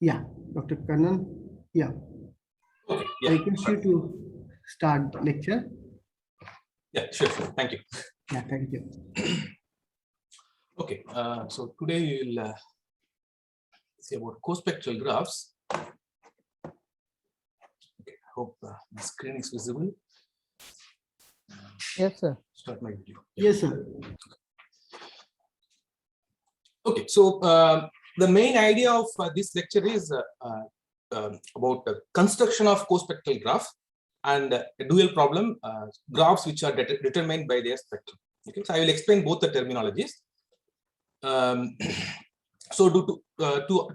Yeah, Dr. Kannan. Yeah, Okay. I Yeah. request you to start the lecture. Yeah. Sure. Sure. Thank you. Yeah, thank you. Okay. So today we will see about co-spectral graphs. Okay. I hope the screen is visible. Yes, sir. Start my video. Yes, sir. Okay. So the main idea of this lecture is about the construction of co-spectral graph and a dual problem, graphs which are determined by their spectrum. Okay. So I will explain both the terminologies. So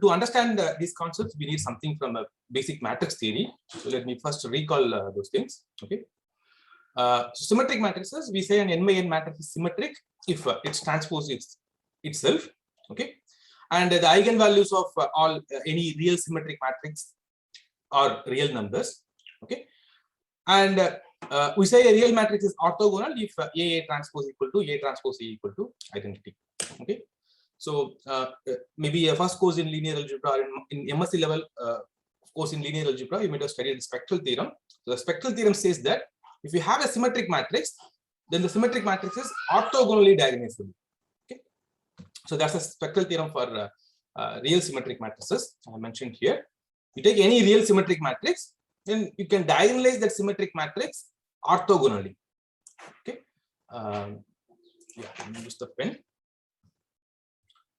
to understand these concepts, we need something from a basic matrix theory. So let me first recall those things. Okay. So symmetric matrices, we say an n by n matrix is symmetric if its transpose is itself. Okay. And the eigenvalues of all any real symmetric matrix are real numbers. Okay. And we say a real matrix is orthogonal if A transpose equal to A transpose A equal to identity. Okay. So maybe a first course in linear algebra or in MSc level course in linear algebra, you might have studied the spectral theorem. So the spectral theorem says that if you have a symmetric matrix, then the symmetric matrix is orthogonally diagonalizable. Okay. So that's a spectral theorem for real symmetric matrices I mentioned here. You take any real symmetric matrix, then you can diagonalize that symmetric matrix orthogonally. Okay. Yeah, let me use the pen.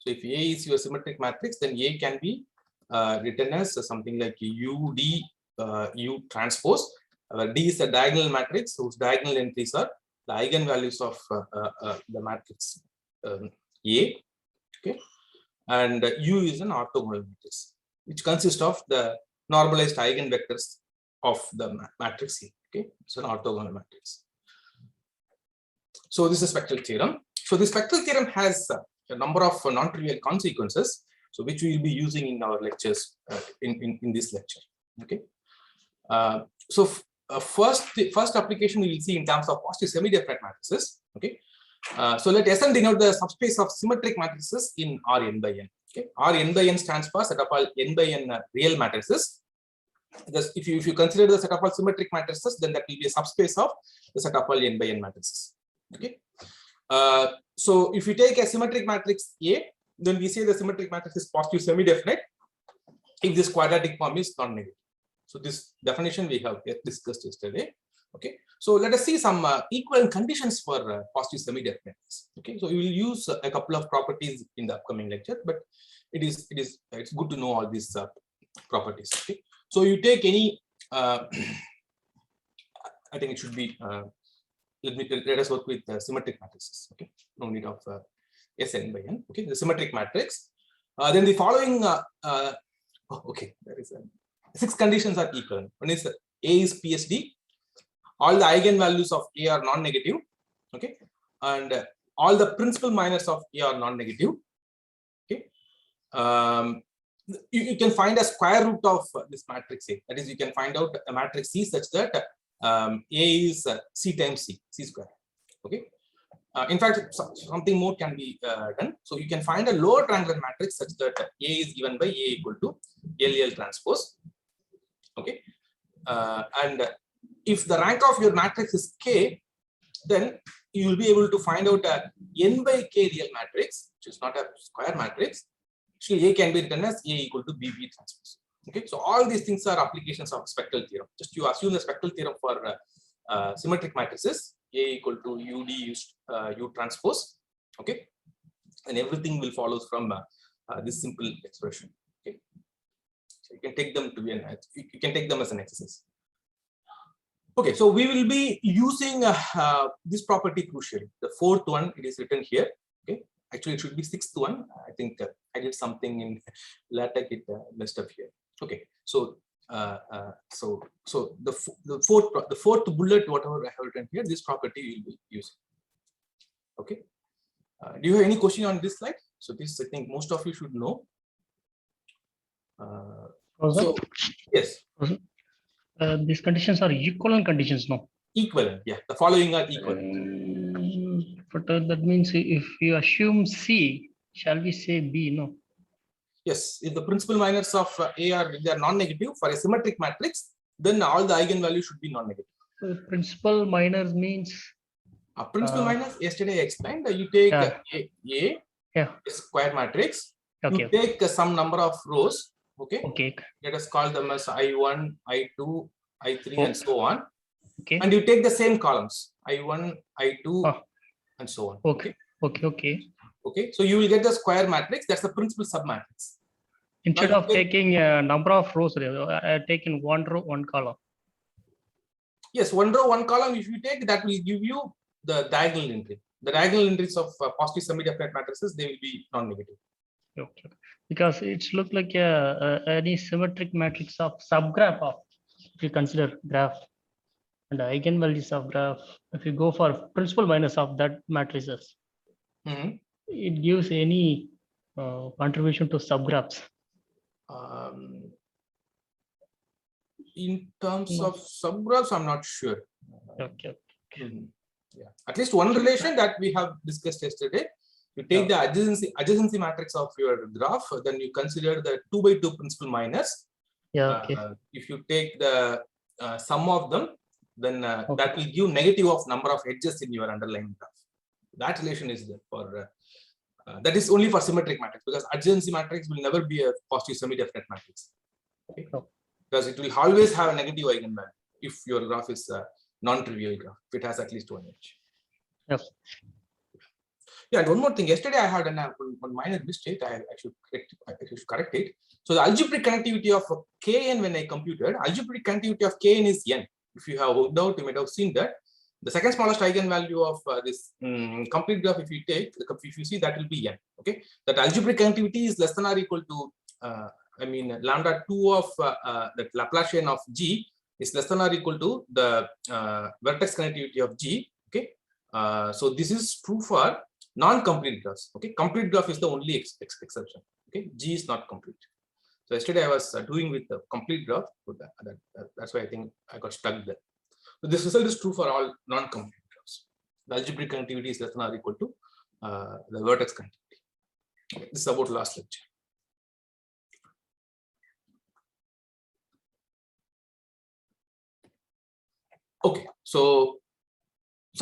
So if A is your symmetric matrix, then A can be written as something like UD U transpose. D is a diagonal matrix whose diagonal entries are the eigenvalues of the matrix A. Okay, and U is an orthogonal matrix which consists of the normalized eigenvectors of the matrix A. Okay, it's an orthogonal matrix. So this is spectral theorem. So the spectral theorem has a number of non-trivial consequences, so which we will be using in our lectures in this lecture. Okay. First application we will see in terms of positive semi-definite matrices. Okay. So let Sn denote the subspace of symmetric matrices in Rn by n. Okay. Rn by n stands for set of all n by n real matrices. Because if you consider the set of all symmetric matrices, then that will be a subspace of the set of all n by n matrices. Okay. So if you take a symmetric matrix A, then we say the symmetric matrix is positive semi-definite if this quadratic form is non-negative. So this definition we have discussed yesterday. Okay. So let us see some equivalent conditions for positive semi-definiteness. Okay. So we will use a couple of properties in the upcoming lecture, but it's good to know all these properties. Okay. So you take any, I think it should be. Let us work with symmetric matrices. Okay, no need of Sn by n. Okay, the symmetric matrix. Then the following. Okay, there is 6 conditions are equal. One is A is PSD. All the eigenvalues of A are non-negative. Okay, and all the principal minors of A are non-negative. Okay, you can find a square root of this matrix A. That is, you can find out a matrix C such that A is C times C square. Okay. In fact, something more can be done. So you can find a lower triangular matrix such that A is given by A equal to LL transpose. Okay. And if the rank of your matrix is K, then you will be able to find out a n by K real matrix, which is not a square matrix. Actually, A can be written as A equal to BB transpose. Okay, so all these things are applications of spectral theorem. Just you assume the spectral theorem for symmetric matrices, A equal to UD U transpose. Okay, and everything will follow from this simple expression. Okay, so you can take them to be you can take them as an exercise. Okay, so we will be using this property crucially. The 4th one, it is written here. Okay, actually it should be 6th one. I think I did something in LaTeX, it messed up here. Okay, so so the fourth bullet, whatever I have written here, this property we will be using. Okay, do you have any question on this slide? So this I think most of you should know. So yes, these conditions are equivalent conditions, no? Equivalent, yeah. The following are equivalent. But that means if you assume C, shall we say B? No. Yes, if the principal minors of A are they are non-negative for a symmetric matrix, then all the eigenvalues should be non-negative. So principal minors means Principal minors, yesterday I explained. You take yeah. a square matrix. Okay. You take some number of rows. Okay. Okay. Let us call them as I1, I2, I3, Oh. and so on. Okay. And you take the same columns I1, I2, and so on. Okay. Okay. Okay. So you will get the square matrix. That's the principal submatrix. Instead of taking a number of rows, I take in one row, one column. Yes, one row, one column. If you take that, will give you the diagonal entry. The diagonal entries of positive semi-definite matrices, they will be non-negative. Okay. Because it's look like any symmetric matrix of subgraph of, if you consider graph and the eigenvalues of graph, if you go for principal minus of that matrices, it gives any contribution to subgraphs. In terms of subgraphs, I'm not sure. Okay. Yeah, at least one relation that we have discussed yesterday. You take the adjacency matrix of your graph, then you consider the 2 by 2 principal minors. Yeah. Okay. If you take the sum of them, then that will give negative of number of edges in your underlying graph. That relation is there for that is only for symmetric matrix, because adjacency matrix will never be a positive semi-definite matrix. Okay? Because it will always have a negative eigenvalue if your graph is a non-trivial graph, if it has at least one edge. Yes. Yeah, and one more thing. Yesterday I had one minor mistake. I should correct it. So the algebraic connectivity of Kn, when I computed, algebraic connectivity of Kn is n. If you have worked out, you might have seen that the second smallest eigenvalue of this complete graph, if you see, that will be n. Okay, that algebraic connectivity is less than or equal to lambda 2 of the Laplacian of G is less than or equal to the vertex connectivity of G. Okay, so this is true for non-complete graphs. Okay, complete graph is the only exception. Okay, G is not complete. So yesterday I was doing with the complete graph. That's why I think I got stuck there. So this result is true for all non-complete graphs. The algebraic connectivity is less than or equal to the vertex connectivity. Okay, this is about last lecture. Okay, so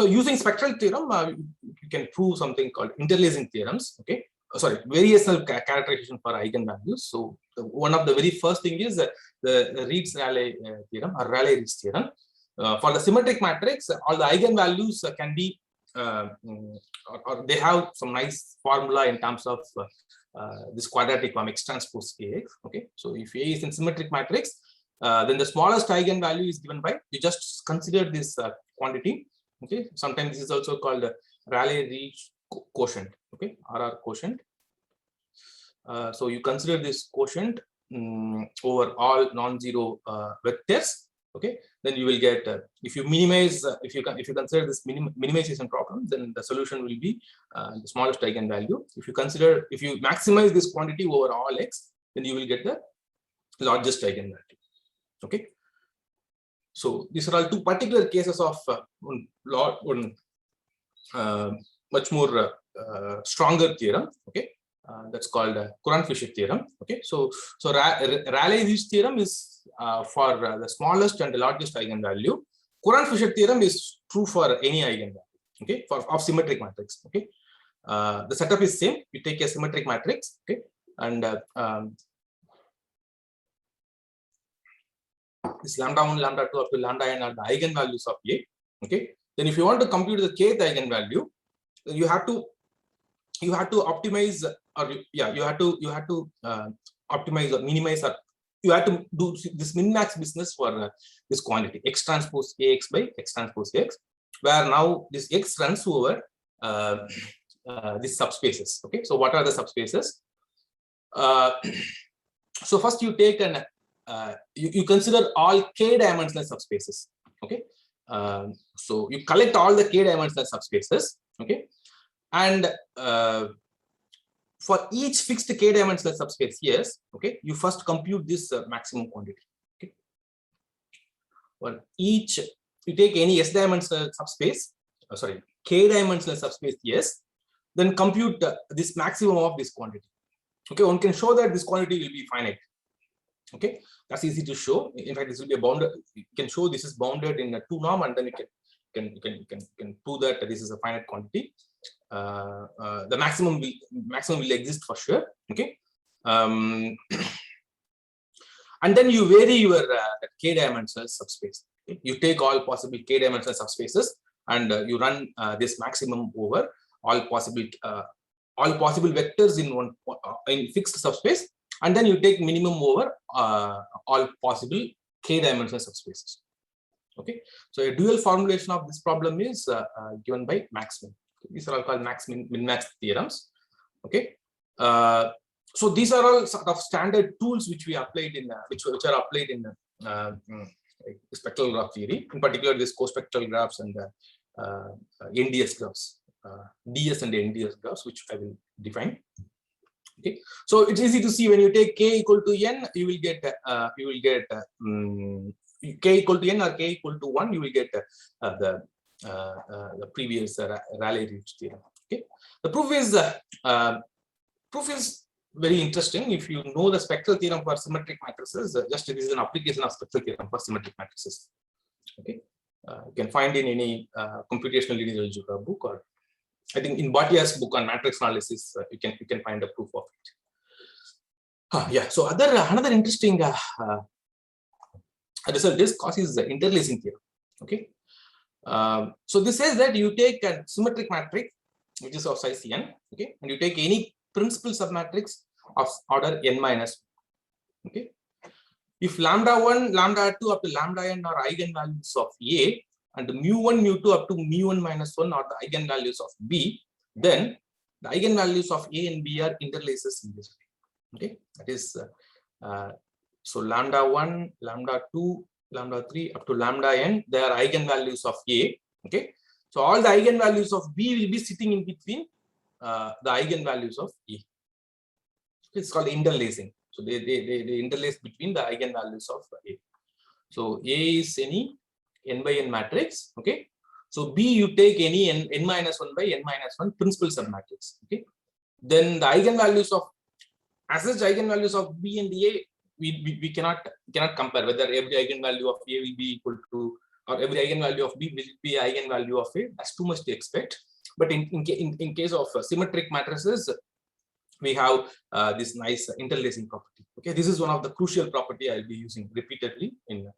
using spectral theorem, you can prove something called interlacing theorems. Okay, variational characterization for eigenvalues. So one of the very first thing is the Reeds-Rayleigh theorem or Rayleigh-Ritz theorem. For the symmetric matrix, all the eigenvalues can be, or they have some nice formula in terms of this quadratic form X transpose AX. Okay, so if A is in symmetric matrix, then the smallest eigenvalue is given by, you just consider this quantity. Okay, sometimes this is also called Rayleigh-Ritz quotient. Okay, RR quotient. So you consider this quotient over all non-zero vectors. Okay, then you will get if you minimize if you consider this minimization problem, then the solution will be the smallest eigenvalue. If you maximize this quantity over all x, then you will get the largest eigenvalue. Okay, so these are all two particular cases of much more stronger theorem. Okay, that's called Courant-Fisher theorem. Okay, so Rayleigh-Ritz theorem is for the smallest and the largest eigenvalue. Courant-Fisher theorem is true for any eigenvalue. Okay, of symmetric matrix. Okay, the setup is same. You take a symmetric matrix. Okay, and this lambda 1, lambda 2 up to lambda n are the eigenvalues of A. Okay, then if you want to compute the kth eigenvalue, you have to optimize, or you have to optimize or minimize, or you have to do this min-max business for this quantity X transpose AX by X transpose X, where now this X runs over these subspaces. Okay, so what are the subspaces? So first you take an you consider all k dimensional subspaces. Okay, so you collect all the k dimensional subspaces. Okay, and for each fixed k dimensional subspace, yes, okay, you first compute this maximum quantity. Okay, well, each you take any s dimensional subspace, k dimensional subspace, yes, then compute this maximum of this quantity. Okay, one can show that this quantity will be finite. Okay, that's easy to show. In fact, this will be a bounded. You can show this is bounded in a 2 norm, and then you can prove that this is a finite quantity. The maximum will exist for sure. Okay, and then you vary your k-dimensional subspace. Okay? You take all possible k-dimensional subspaces and you run this maximum over all possible vectors in fixed subspace, and then you take minimum over all possible k-dimensional subspaces. Okay, so a dual formulation of this problem is given by Max-Min. These are all called Min-Max theorems. Okay, so these are all sort of standard tools which we applied in which are applied in spectral graph theory, in particular this co-spectral graphs and NDS graphs, DS and NDS graphs, which I will define. Okay, so it's easy to see when you take k equal to n, you will get k equal to n or k equal to 1, you will get the previous Rayleigh-Ridge theorem. Okay, the proof is very interesting. If you know the spectral theorem for symmetric matrices, just this is an application of spectral theorem for symmetric matrices. Okay, you can find in any computational linear algebra book, or I think in Bhattia's book on matrix analysis, you can find a proof of it. Yeah. So another interesting result is Cauchy's interlacing theorem. Okay. So this says that you take a symmetric matrix which is of size n. Okay, and you take any principal submatrix of order n minus. Okay. If lambda1, lambda2 up to lambda n are eigenvalues of A, and mu1, mu2 up to mu1 minus 1 are the eigenvalues of B, then the eigenvalues of A and B are interlaces in this way. Okay, that is so lambda1, lambda2, lambda3 up to lambda n, they are eigenvalues of A. Okay, so all the eigenvalues of B will be sitting in between the eigenvalues of A. It's called interlacing. So they interlace between the eigenvalues of A. So A is any n by n matrix. Okay. So B you take any n minus 1 by n minus 1 principal submatrix. Okay. Then the eigenvalues of as such eigenvalues of B and A we cannot compare whether every eigenvalue of A will be equal to or every eigenvalue of B will be eigenvalue of A. That's too much to expect. But in case of symmetric matrices, we have this nice interlacing property. Okay, this is one of the crucial property I'll be using repeatedly in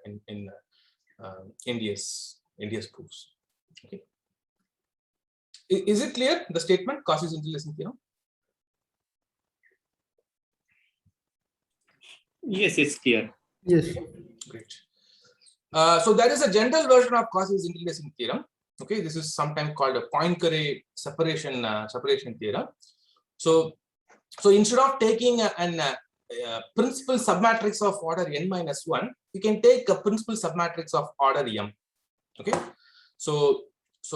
NDS proofs. Okay, is it clear the statement Cauchy's interlacing theorem? Yes, it's clear. Yes. Great. So there is a general version of Cauchy's interlacing theorem. Okay, this is sometimes called a Poincare separation theorem. So instead of taking an principal submatrix of order n minus 1, you can take a principal submatrix of order m. Okay, so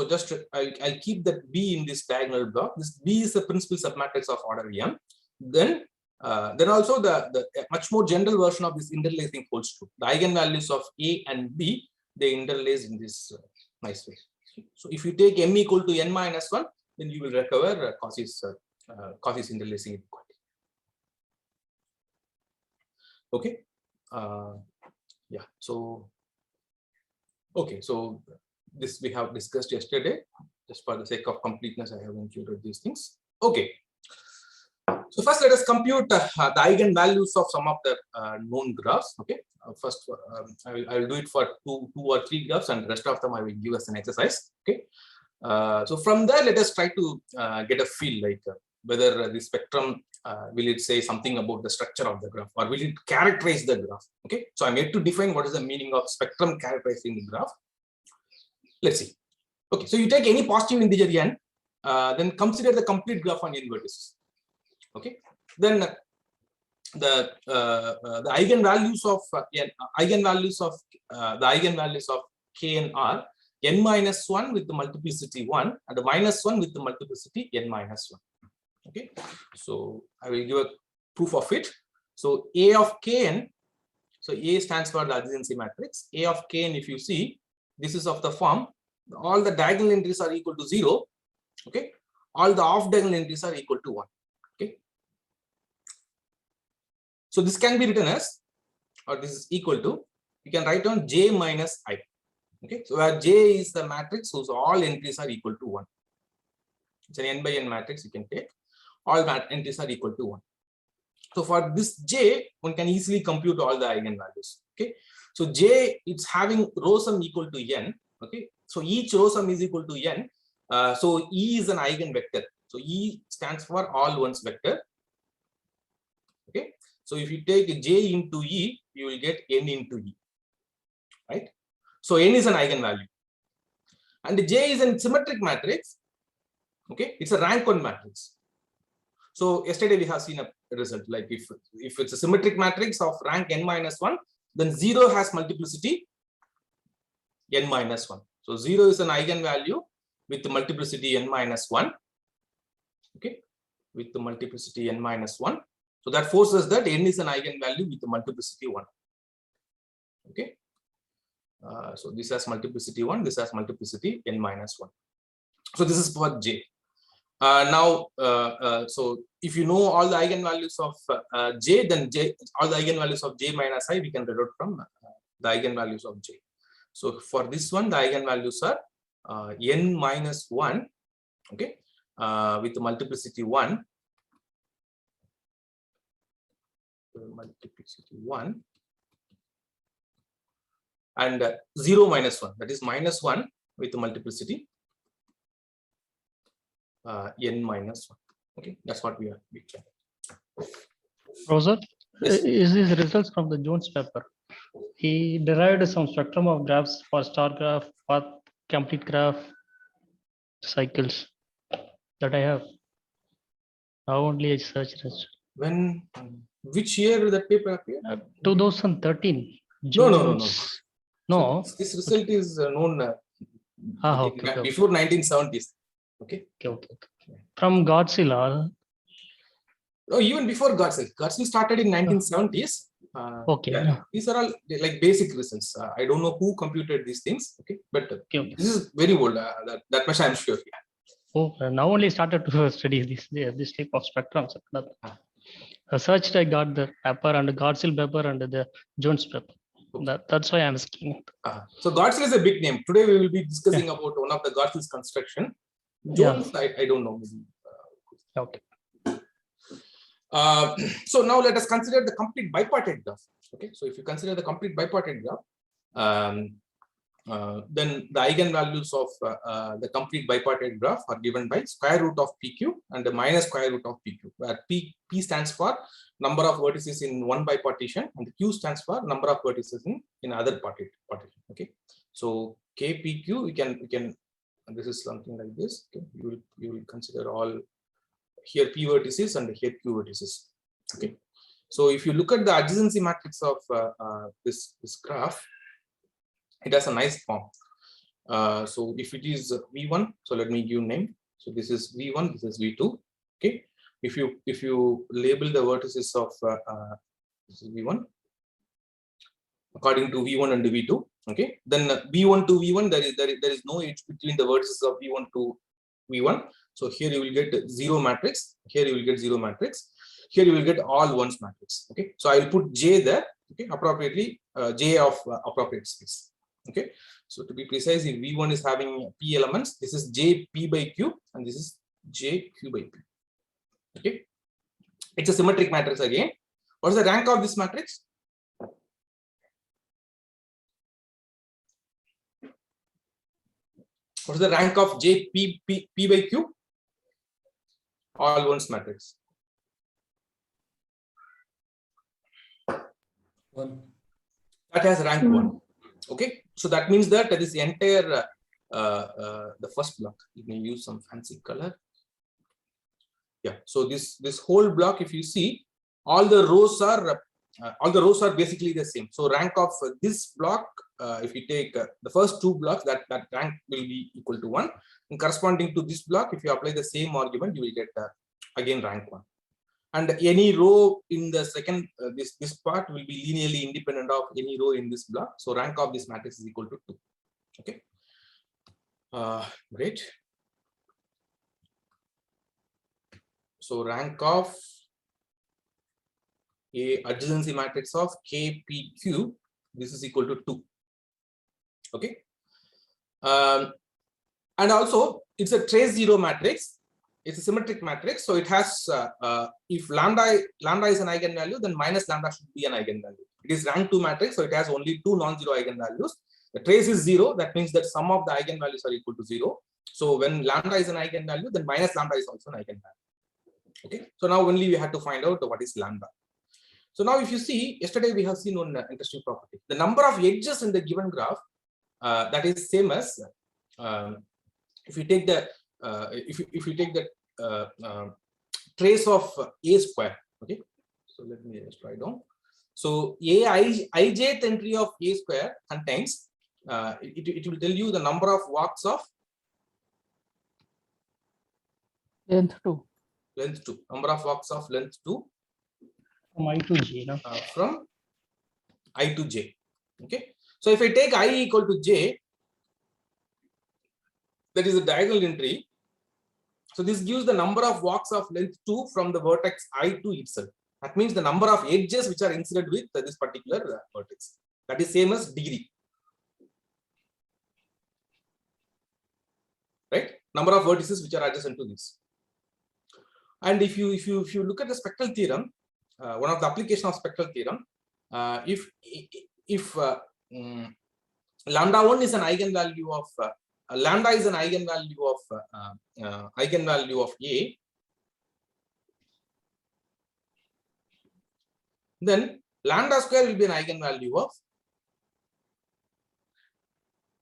just I'll keep that B in this diagonal block. This B is the principal submatrix of order m. Then also the much more general version of this interlacing holds true. The eigenvalues of A and B, they interlace in this nice way. So if you take m equal to n minus 1, then you will recover Cauchy's interlacing inequality. Okay. Yeah. So okay. So this we have discussed yesterday. Just for the sake of completeness, I have included these things. Okay. So first, let us compute the eigenvalues of some of the known graphs. Okay. First, I will do it for two or three graphs, and the rest of them I will give as an exercise. Okay. So from there, let us try to get a feel like whether the spectrum will it say something about the structure of the graph, or will it characterize the graph. Okay. So I'm yet to define what is the meaning of spectrum characterizing the graph. Let's see. Okay. So you take any positive integer n, then consider the complete graph on n vertices. Okay. Then the eigenvalues of k and r n minus 1 with the multiplicity 1 and the minus 1 with the multiplicity n minus 1. Okay, so I will give a proof of it. So A of kn, so A stands for the adjacency matrix. A of kn, if you see, this is of the form all the diagonal entries are equal to 0. Okay, all the off diagonal entries are equal to 1. Okay, So this can be written as, or this is equal to, you can write down J minus I. Okay, so where J is the matrix whose all entries are equal to 1. It's an n by n matrix. You can take all entries are equal to 1. So for this J, one can easily compute all the eigenvalues. Okay, so J, it's having row sum equal to n. Okay, so each row sum is equal to n. So E is an eigenvector. So E stands for all ones vector. Okay, so if you take J into E, you will get n into E. Right. So n is an eigenvalue, and J is a symmetric matrix. Okay, it's a rank 1 matrix. So yesterday we have seen a result, like if it's a symmetric matrix of rank n minus 1, then 0 has multiplicity n minus 1. So 0 is an eigenvalue with the multiplicity n minus 1. Okay, with the multiplicity n minus 1. So that forces that n is an eigenvalue with the multiplicity 1. Okay. So this has multiplicity 1, this has multiplicity n minus 1. So this is for J. So if you know all the eigenvalues of J, then all the eigenvalues of J minus I, we can derive from the eigenvalues of J. So for this one, the eigenvalues are n minus 1, okay, with the multiplicity 1. Multiplicity 1. And 0 minus 1, that is minus 1 with the multiplicity n minus 1. Okay, that's what we can. Professor, Yes. is this results from the Jones paper? He derived some spectrum of graphs for star graph, path, complete graph, cycles that I have. Now only I searched it. When, which year that paper appeared? 2013. No. No. So this result is known Okay. before 1970s. Okay. Okay. From Godzilla. Oh, even before Garcil. Garcil started in 1970s. Okay. Yeah, these are all like basic results. I don't know who computed these things. Okay, but this is very old. That much I'm sure. Yeah. Oh, now only started to study this type of spectrums. I searched, I got the paper and the Godzilla paper and the Jones paper. Okay. That's why I'm asking. So Godzilla is a big name. Today we will be discussing about one of the Godzilla's construction. Jones, I don't know. Okay. So now let us consider the complete bipartite graph. Okay, so if you consider the complete bipartite graph, then the eigenvalues of the complete bipartite graph are given by square root of PQ and the minus square root of PQ, where P stands for number of vertices in one bipartition and Q stands for number of vertices in other partition. Okay, so KPQ, we can this is something like this. Okay, you will consider all here P vertices and here Q vertices. Okay, so if you look at the adjacency matrix of this graph, it has a nice form. So if it is V1, so let me give name. So this is V1, this is V2. Okay, if you label the vertices of this is V1 according to V1 and V2. Okay, then V1 to V1, there is no edge between the vertices of V1 to V1. So here you will get 0 matrix. Here you will get 0 matrix. Here you will get all ones matrix. Okay, so I will put J there. Okay, appropriately J of appropriate space. Okay, so to be precise, if V1 is having P elements, this is J P by Q and this is J Q by P. Okay, it's a symmetric matrix again. What is the rank of this matrix? What is the rank of J P by Q? All ones matrix. 1. That has rank 1. Okay, so that means that this entire the first block. Let me use some fancy color. Yeah, so this whole block, if you see, all the rows are basically the same. So rank of this block, if you take the first 2 blocks, that rank will be equal to 1. And corresponding to this block, if you apply the same argument, you will get again rank 1. And any row in the second this part will be linearly independent of any row in this block. So rank of this matrix is equal to 2. Okay, great. So rank of a adjacency matrix of KPQ, this is equal to 2. Okay. And also it's a trace zero matrix. It's a symmetric matrix. So it has, if lambda is an eigenvalue, then minus lambda should be an eigenvalue. It is rank 2 matrix. So it has only 2 non-zero eigenvalues. The trace is 0. That means that some of the eigenvalues are equal to 0. So when lambda is an eigenvalue, then minus lambda is also an eigenvalue. Okay. So now only we have to find out what is lambda. So now if you see, yesterday we have seen one interesting property. The number of edges in the given graph, that is same as if you take the if you take the trace of a square. Okay, so let me just write down. So ijth entry of a square contains it will tell you the number of walks of Length 2. Length 2. Number of walks of length 2 From I to J. No? From I to j. Okay, so if I take I equal to j, that is a diagonal entry. So this gives the number of walks of length 2 from the vertex I to itself. That means the number of edges which are incident with this particular vertex. That is same as degree. Right? Number of vertices which are adjacent to this. And if you look at the spectral theorem, one of the application of spectral theorem, if lambda 1 is an eigenvalue of lambda is an eigenvalue of A, then lambda square will be an eigenvalue of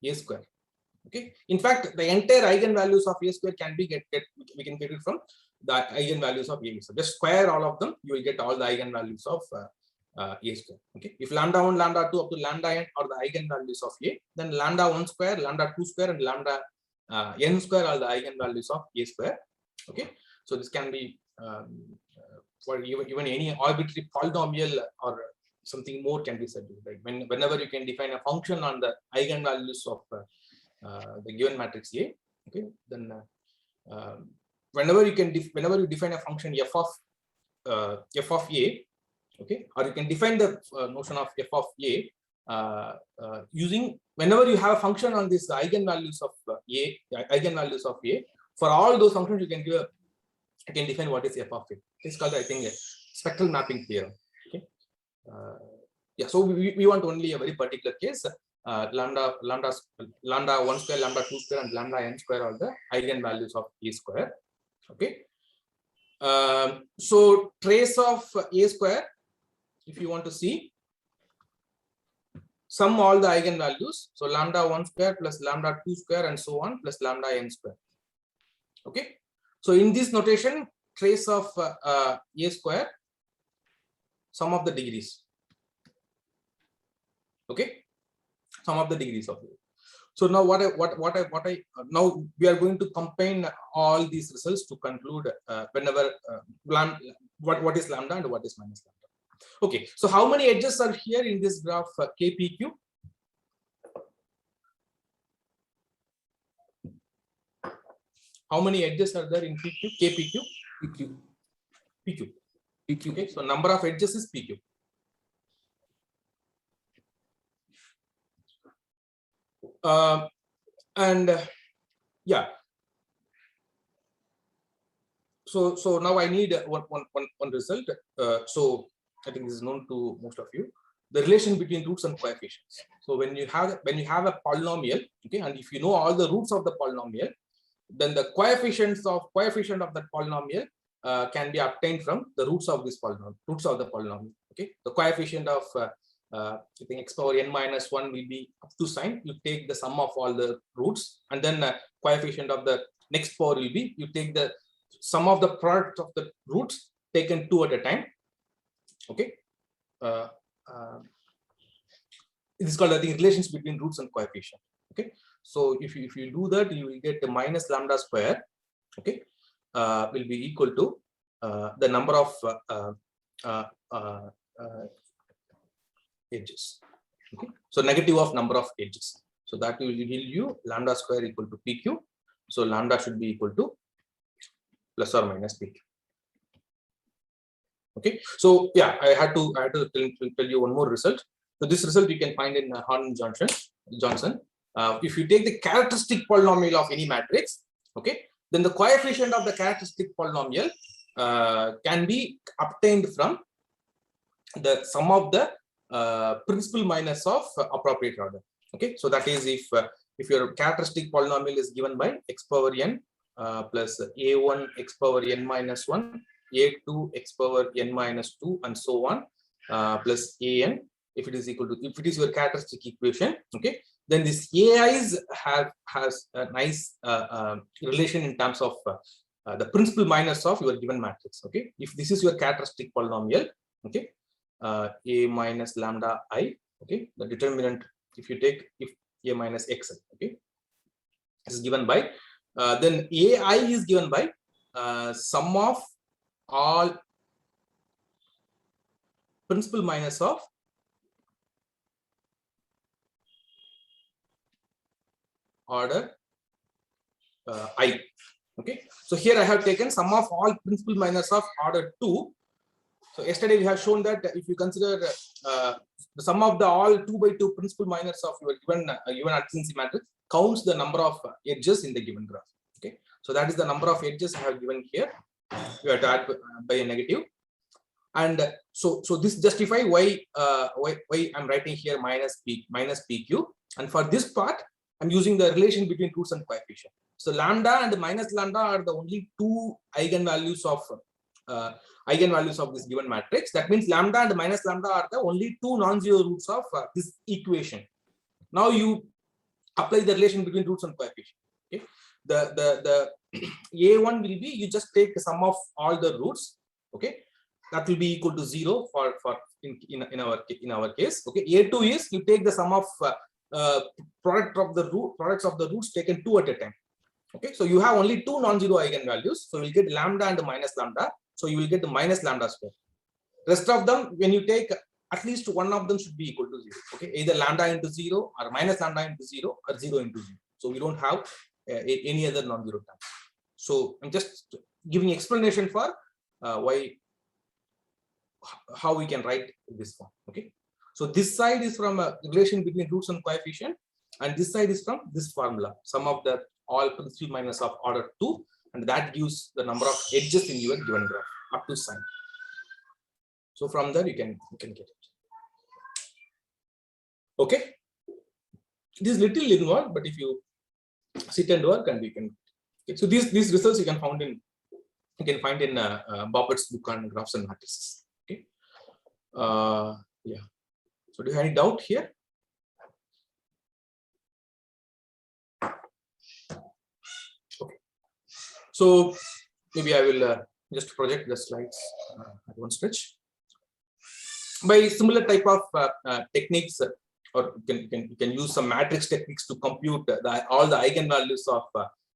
A square. Okay. In fact, the entire eigenvalues of A square can be we can get it from the eigenvalues of A. So just square all of them, you will get all the eigenvalues of A square. Okay. If lambda 1, lambda 2 up to lambda n are the eigenvalues of A, then lambda 1 square, lambda 2 square, and lambda n square are the eigenvalues of A square. Okay. So this can be for even any arbitrary polynomial or something more can be said. Like whenever you can define a function on the eigenvalues of the given matrix A. Okay. Then whenever you define a function f of A, okay, or you can define the notion of f of A using whenever you have a function on this eigenvalues of A, for all those functions you can define what is f of A. It's called, I think, a spectral mapping theorem. Okay. Yeah. So we want only a very particular case. Lambda 1 square, lambda 2 square, and lambda n square are the eigenvalues of A square. Okay. So trace of A square, if you want to see, sum all the eigenvalues. So lambda 1 square plus lambda 2 square and so on plus lambda n square. Okay. So in this notation, trace of A square, sum of the degrees. Okay. Sum of the degrees of it. So now now we are going to combine all these results to conclude whenever what is lambda and what is minus lambda. Okay, so how many edges are here in this graph KPQ? How many edges are there in KPQ? PQ. Okay, so number of edges is PQ. Yeah, so now I need one result. So I think this is known to most of you, the relation between roots and coefficients. So when you have a polynomial, okay, and if you know all the roots of the polynomial, then the coefficient of that polynomial can be obtained from the roots of this polynomial. Okay, the coefficient of I think x power n minus 1 will be up to sign. You take the sum of all the roots, and then coefficient of the next power will be you take the sum of the product of the roots taken 2 at a time. Okay, it is called, I think, relations between roots and coefficient. Okay, so if you do that, you will get the minus lambda square. Okay, will be equal to the number of edges. Okay, so negative of number of edges. So that will give you lambda square equal to PQ. So lambda should be equal to plus or minus PQ. Okay, so yeah, I had to tell you one more result. So this result you can find in Horn Johnson. If you take the characteristic polynomial of any matrix, okay, then the coefficient of the characteristic polynomial can be obtained from the sum of the principal minus of appropriate order. Okay, so that is if your characteristic polynomial is given by x power n plus a1 x power n minus 1, a2 x power n minus 2, and so on, plus an, if it is equal to, if it is your characteristic equation, okay, then this ai's has a nice relation in terms of the principal minus of your given matrix. Okay, if this is your characteristic polynomial, okay, a minus lambda I, okay, the determinant, if you take if a minus xi, okay, is given by then ai is given by sum of all principal minus of order I. Okay, so here I have taken sum of all principal minus of order 2. So yesterday we have shown that if you consider the sum of the all 2 by 2 principal minus of your given adjacency matrix counts the number of edges in the given graph. Okay, so that is the number of edges I have given here. You have to add by a negative, and so this justify why I'm writing here minus pq, and for this part I'm using the relation between roots and coefficient. So lambda and minus lambda are the only two eigenvalues of this given matrix. That means lambda and minus lambda are the only two non-zero roots of this equation. Now you apply the relation between roots and coefficient. Okay, the a1 will be, you just take the sum of all the roots. Okay, that will be equal to 0 for in our case. Okay, a2 is you take the sum of products of the roots taken 2 at a time. Okay, so you have only two non-zero eigenvalues, so you will get lambda and minus lambda, so you will get the minus lambda square. Rest of them, when you take, at least one of them should be equal to 0. Okay, either lambda into 0 or minus lambda into 0 or 0 into 0. So we don't have any other non-zero term. So I'm just giving explanation for how we can write this form. Okay, so this side is from a relation between roots and coefficient, and this side is from this formula, sum of the all principal minus of order 2, and that gives the number of edges in your given graph up to sign. So from there you can get it. Okay, it is little involved, but if you sit and work, and we can. Okay. So these results you can find in Boppert's book on graphs and matrices. Okay, yeah. So do you have any doubt here? Okay, so maybe I will just project the slides at one stretch. By similar type of techniques, or you can use some matrix techniques to compute all the eigenvalues of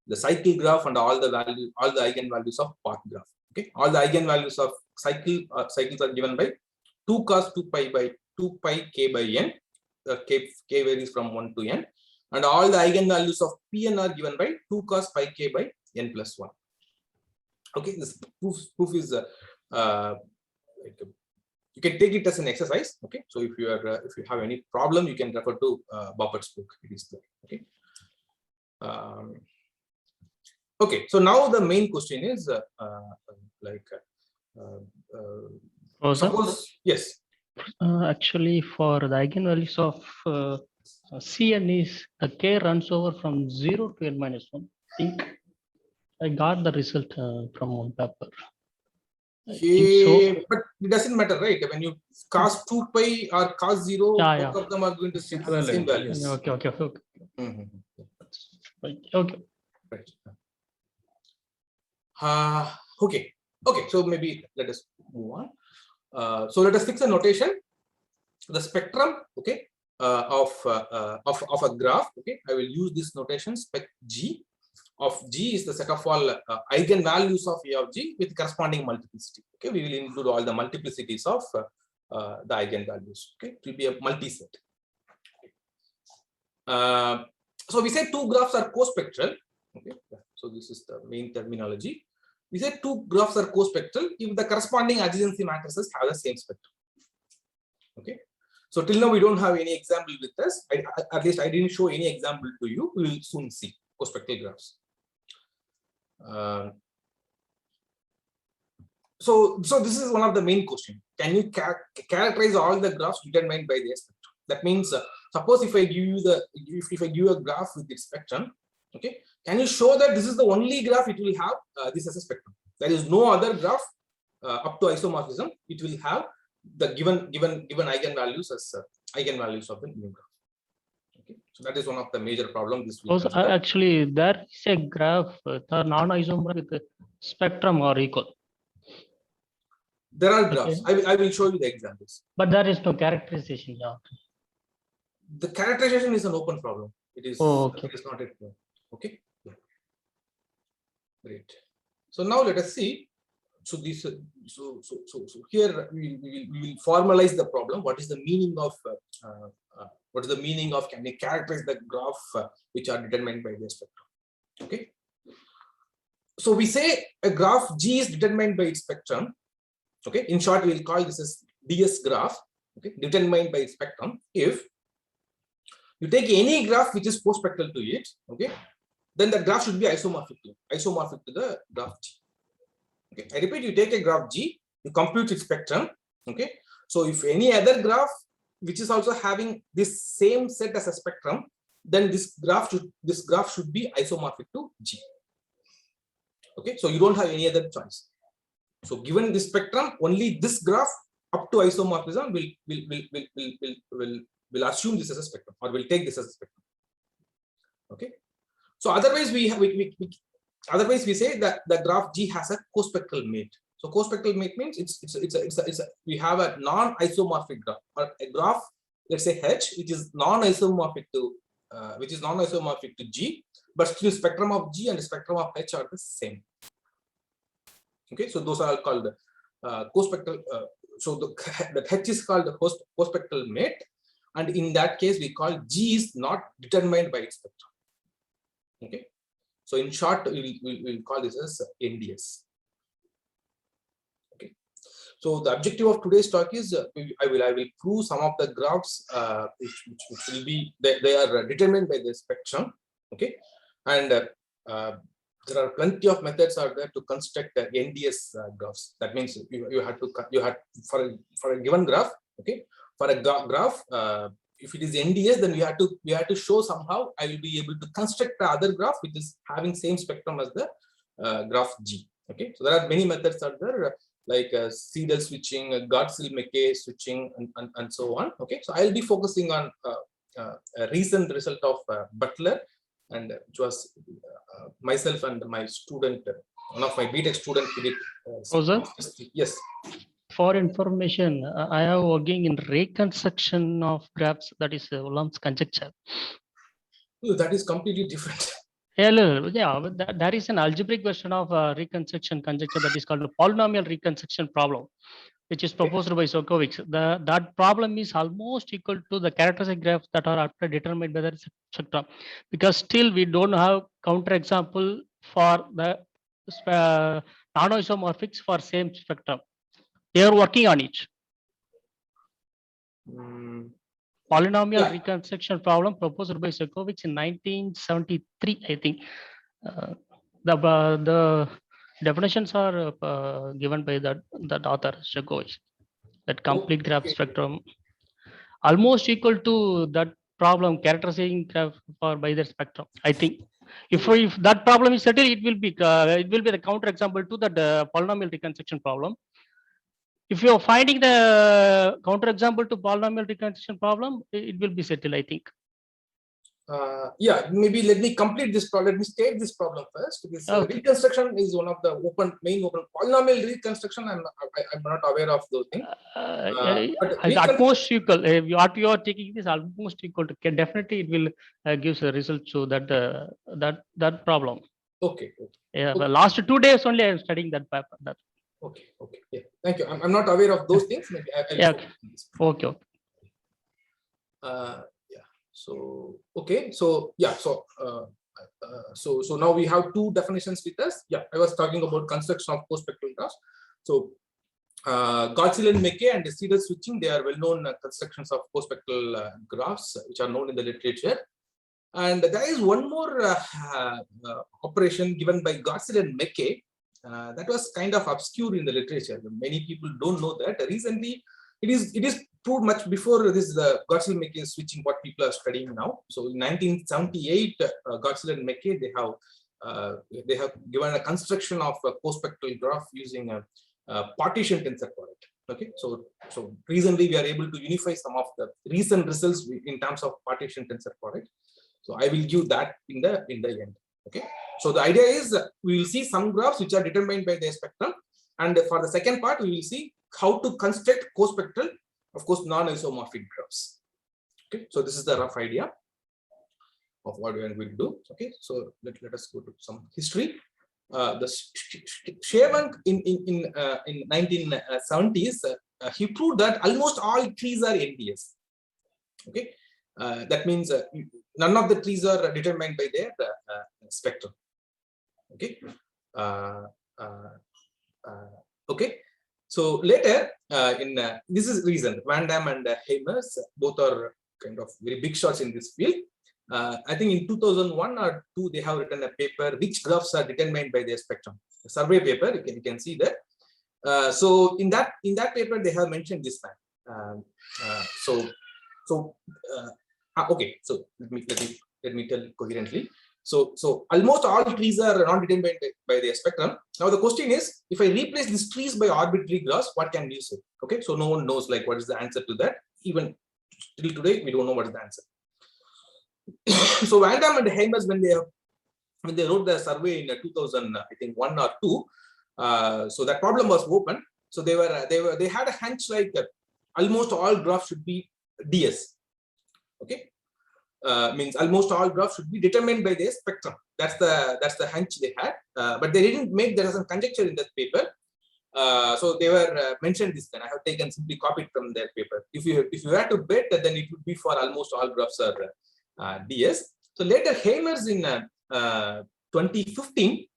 the cycle graph and all the eigenvalues of path graph. Okay, all the eigenvalues of cycles are given by 2 cos 2 pi by 2 pi k by n. K varies from 1 to n, and all the eigenvalues of Pn are given by 2 cos pi k by n plus 1. Okay, this proof is you can take it as an exercise. Okay, so if you have any problem, you can refer to Boppert's book. It is there. Okay. Okay, so now the main question is suppose, yes. Actually, for the eigenvalues of Cn is the k runs over from 0 to n minus 1. I think I got the result from one paper. So. But it doesn't matter, right? When you cos 2 pi or cos 0, both of them are going to have the same values. Okay. Okay. Right. Okay. So maybe let us move on. So let us fix a notation. The spectrum, okay, of a graph. Okay, I will use this notation spec G. Of G is the set of all eigenvalues of A of G with corresponding multiplicity. Okay, we will include all the multiplicities of the eigenvalues. Okay, it will be a multi-set. So we say two graphs are co-spectral. Okay, so this is the main terminology. we say two graphs are co-spectral if the corresponding adjacency matrices have the same spectrum. Okay. So till now we don't have any example with us. At least I didn't show any example to you. We will soon see co-spectral graphs. So this is one of the main questions. Can you characterize all the graphs determined by their spectrum? That means, suppose if I give you if I give you a graph with its spectrum, okay, can you show that this is the only graph it will have this as a spectrum? There is no other graph up to isomorphism. It will have the given eigenvalues as eigenvalues of the new graph. Okay, so that is one of the major problems. This will Also, actually, there is a graph, the non-isomorphic with spectrum are equal. There are graphs. Okay. I will show you the examples. But there is no characterization. Yeah. The characterization is an open problem. It is. Oh, okay. It is not a. Okay. Yeah. Great. So now let us see. So this. So here we will formalize the problem. What is the meaning of? What is the meaning of? Can we characterize the graph which are determined by the spectrum? Okay. So we say a graph G is determined by its spectrum. Okay, in short, we will call this as DS graph, okay, determined by its spectrum. If you take any graph which is co-spectral to it, okay, then the graph should be isomorphic to the graph G. Okay, I repeat, you take a graph G, you compute its spectrum. Okay, so if any other graph which is also having this same set as a spectrum, then this graph should be isomorphic to G. Okay, so you don't have any other choice. So given this spectrum, only this graph up to isomorphism will assume this as a spectrum, or will take this as a spectrum. Okay. So otherwise we say that the graph G has a co-spectral mate. So co-spectral mate means we have a non-isomorphic graph, or a graph, let's say H, which is non-isomorphic to G, but still spectrum of G and the spectrum of H are the same. Okay, so those are called co-spectral. So the H is called the co-spectral mate, and in that case we call G is not determined by its spectrum. Okay, so in short we'll call this as NDS. Okay, so the objective of today's talk is I will prove some of the graphs which will be they are determined by the spectrum. Okay, and there are plenty of methods are there to construct the NDS graphs. That means you had for a given graph. Okay, for a graph, if it is NDS, then we have to show somehow I will be able to construct the other graph which is having same spectrum as the graph G. Okay, so there are many methods out there like Seidel switching, Gartzell-McKay switching, and so on. Okay, so I'll be focusing on a recent result of Butler, and which was myself and my student, one of my BTech students did it. Yes. For information, I am working in reconstruction of graphs, that is Ulam's conjecture. That is completely different. Yeah, there is an algebraic version of reconstruction conjecture that is called a polynomial reconstruction problem, which is proposed by Sokovics. That problem is almost equal to the characteristic graphs that are after determined by the spectrum, because still we don't have counterexample for the non-isomorphics for same spectrum. They are working on it. Polynomial reconstruction problem proposed by Sokovics in 1973, I think. The definitions are given by that author Sokovics. That complete graph spectrum, almost equal to that problem characterizing graph for by the spectrum. I think if that problem is settled, it will be the counterexample to that polynomial reconstruction problem. If you are finding the counterexample to polynomial reconstruction problem, it will be settled, I think. Yeah, maybe let me complete this problem. Let me state this problem first. Because reconstruction is one of the main open polynomial reconstruction. I'm not aware of those things. Almost equal. What you are taking is almost equal to. Definitely, it will give a result to that problem. Okay. Yeah, okay. Last 2 days only I am studying that paper. Okay. Yeah. Thank you. I'm not aware of those things. Maybe I'll yeah. Okay. Yeah. So okay. So yeah. So So now we have two definitions with us. Yeah, I was talking about construction of co-spectral graphs. So Godsell and McKay and Cedar switching, they are well-known constructions of co-spectral graphs, which are known in the literature. And there is one more operation given by Godsell and McKay that was kind of obscure in the literature. Many people don't know that. Recently, it is proved much before this Godsell-McKay switching what people are studying now. So in 1978, Godsell and McKay, they have given a construction of a co-spectral graph using a partition tensor product. Okay, so recently we are able to unify some of the recent results in terms of partition tensor product. So I will give that in the end. Okay, so the idea is we will see some graphs which are determined by their spectrum, and for the second part we will see how to construct co-spectral, of course, non-isomorphic graphs. Okay, so this is the rough idea of what we will do. Okay, so let us go to some history. The Shewang in 1970s, he proved that almost all trees are NDS. Okay, that means none of the trees are determined by their spectrum. Okay, okay. So later, this is reason Van Dam and Heimers both are kind of very big shots in this field. I think in 2001 or 2 they have written a paper which graphs are determined by their spectrum. A survey paper, you can see that. So in that paper they have mentioned this fact. Okay, so let me tell coherently. So almost all trees are not determined by their spectrum. Now the question is, if I replace these trees by arbitrary graphs, what can you say? Okay, so no one knows like what is the answer to that. Even till today, we don't know what is the answer. So Van Dam and Heimers, when they wrote the survey in 2000, I think 1 or 2, so that problem was open. So they had a hunch like almost all graphs should be DS. Okay, means almost all graphs should be determined by their spectrum. That's the hunch they had, but they didn't make there as a conjecture in that paper. So they were mentioned this. Then I have taken simply copied from their paper. If you had to bet, then it would be for almost all graphs are DS. So later Heimers in 2015.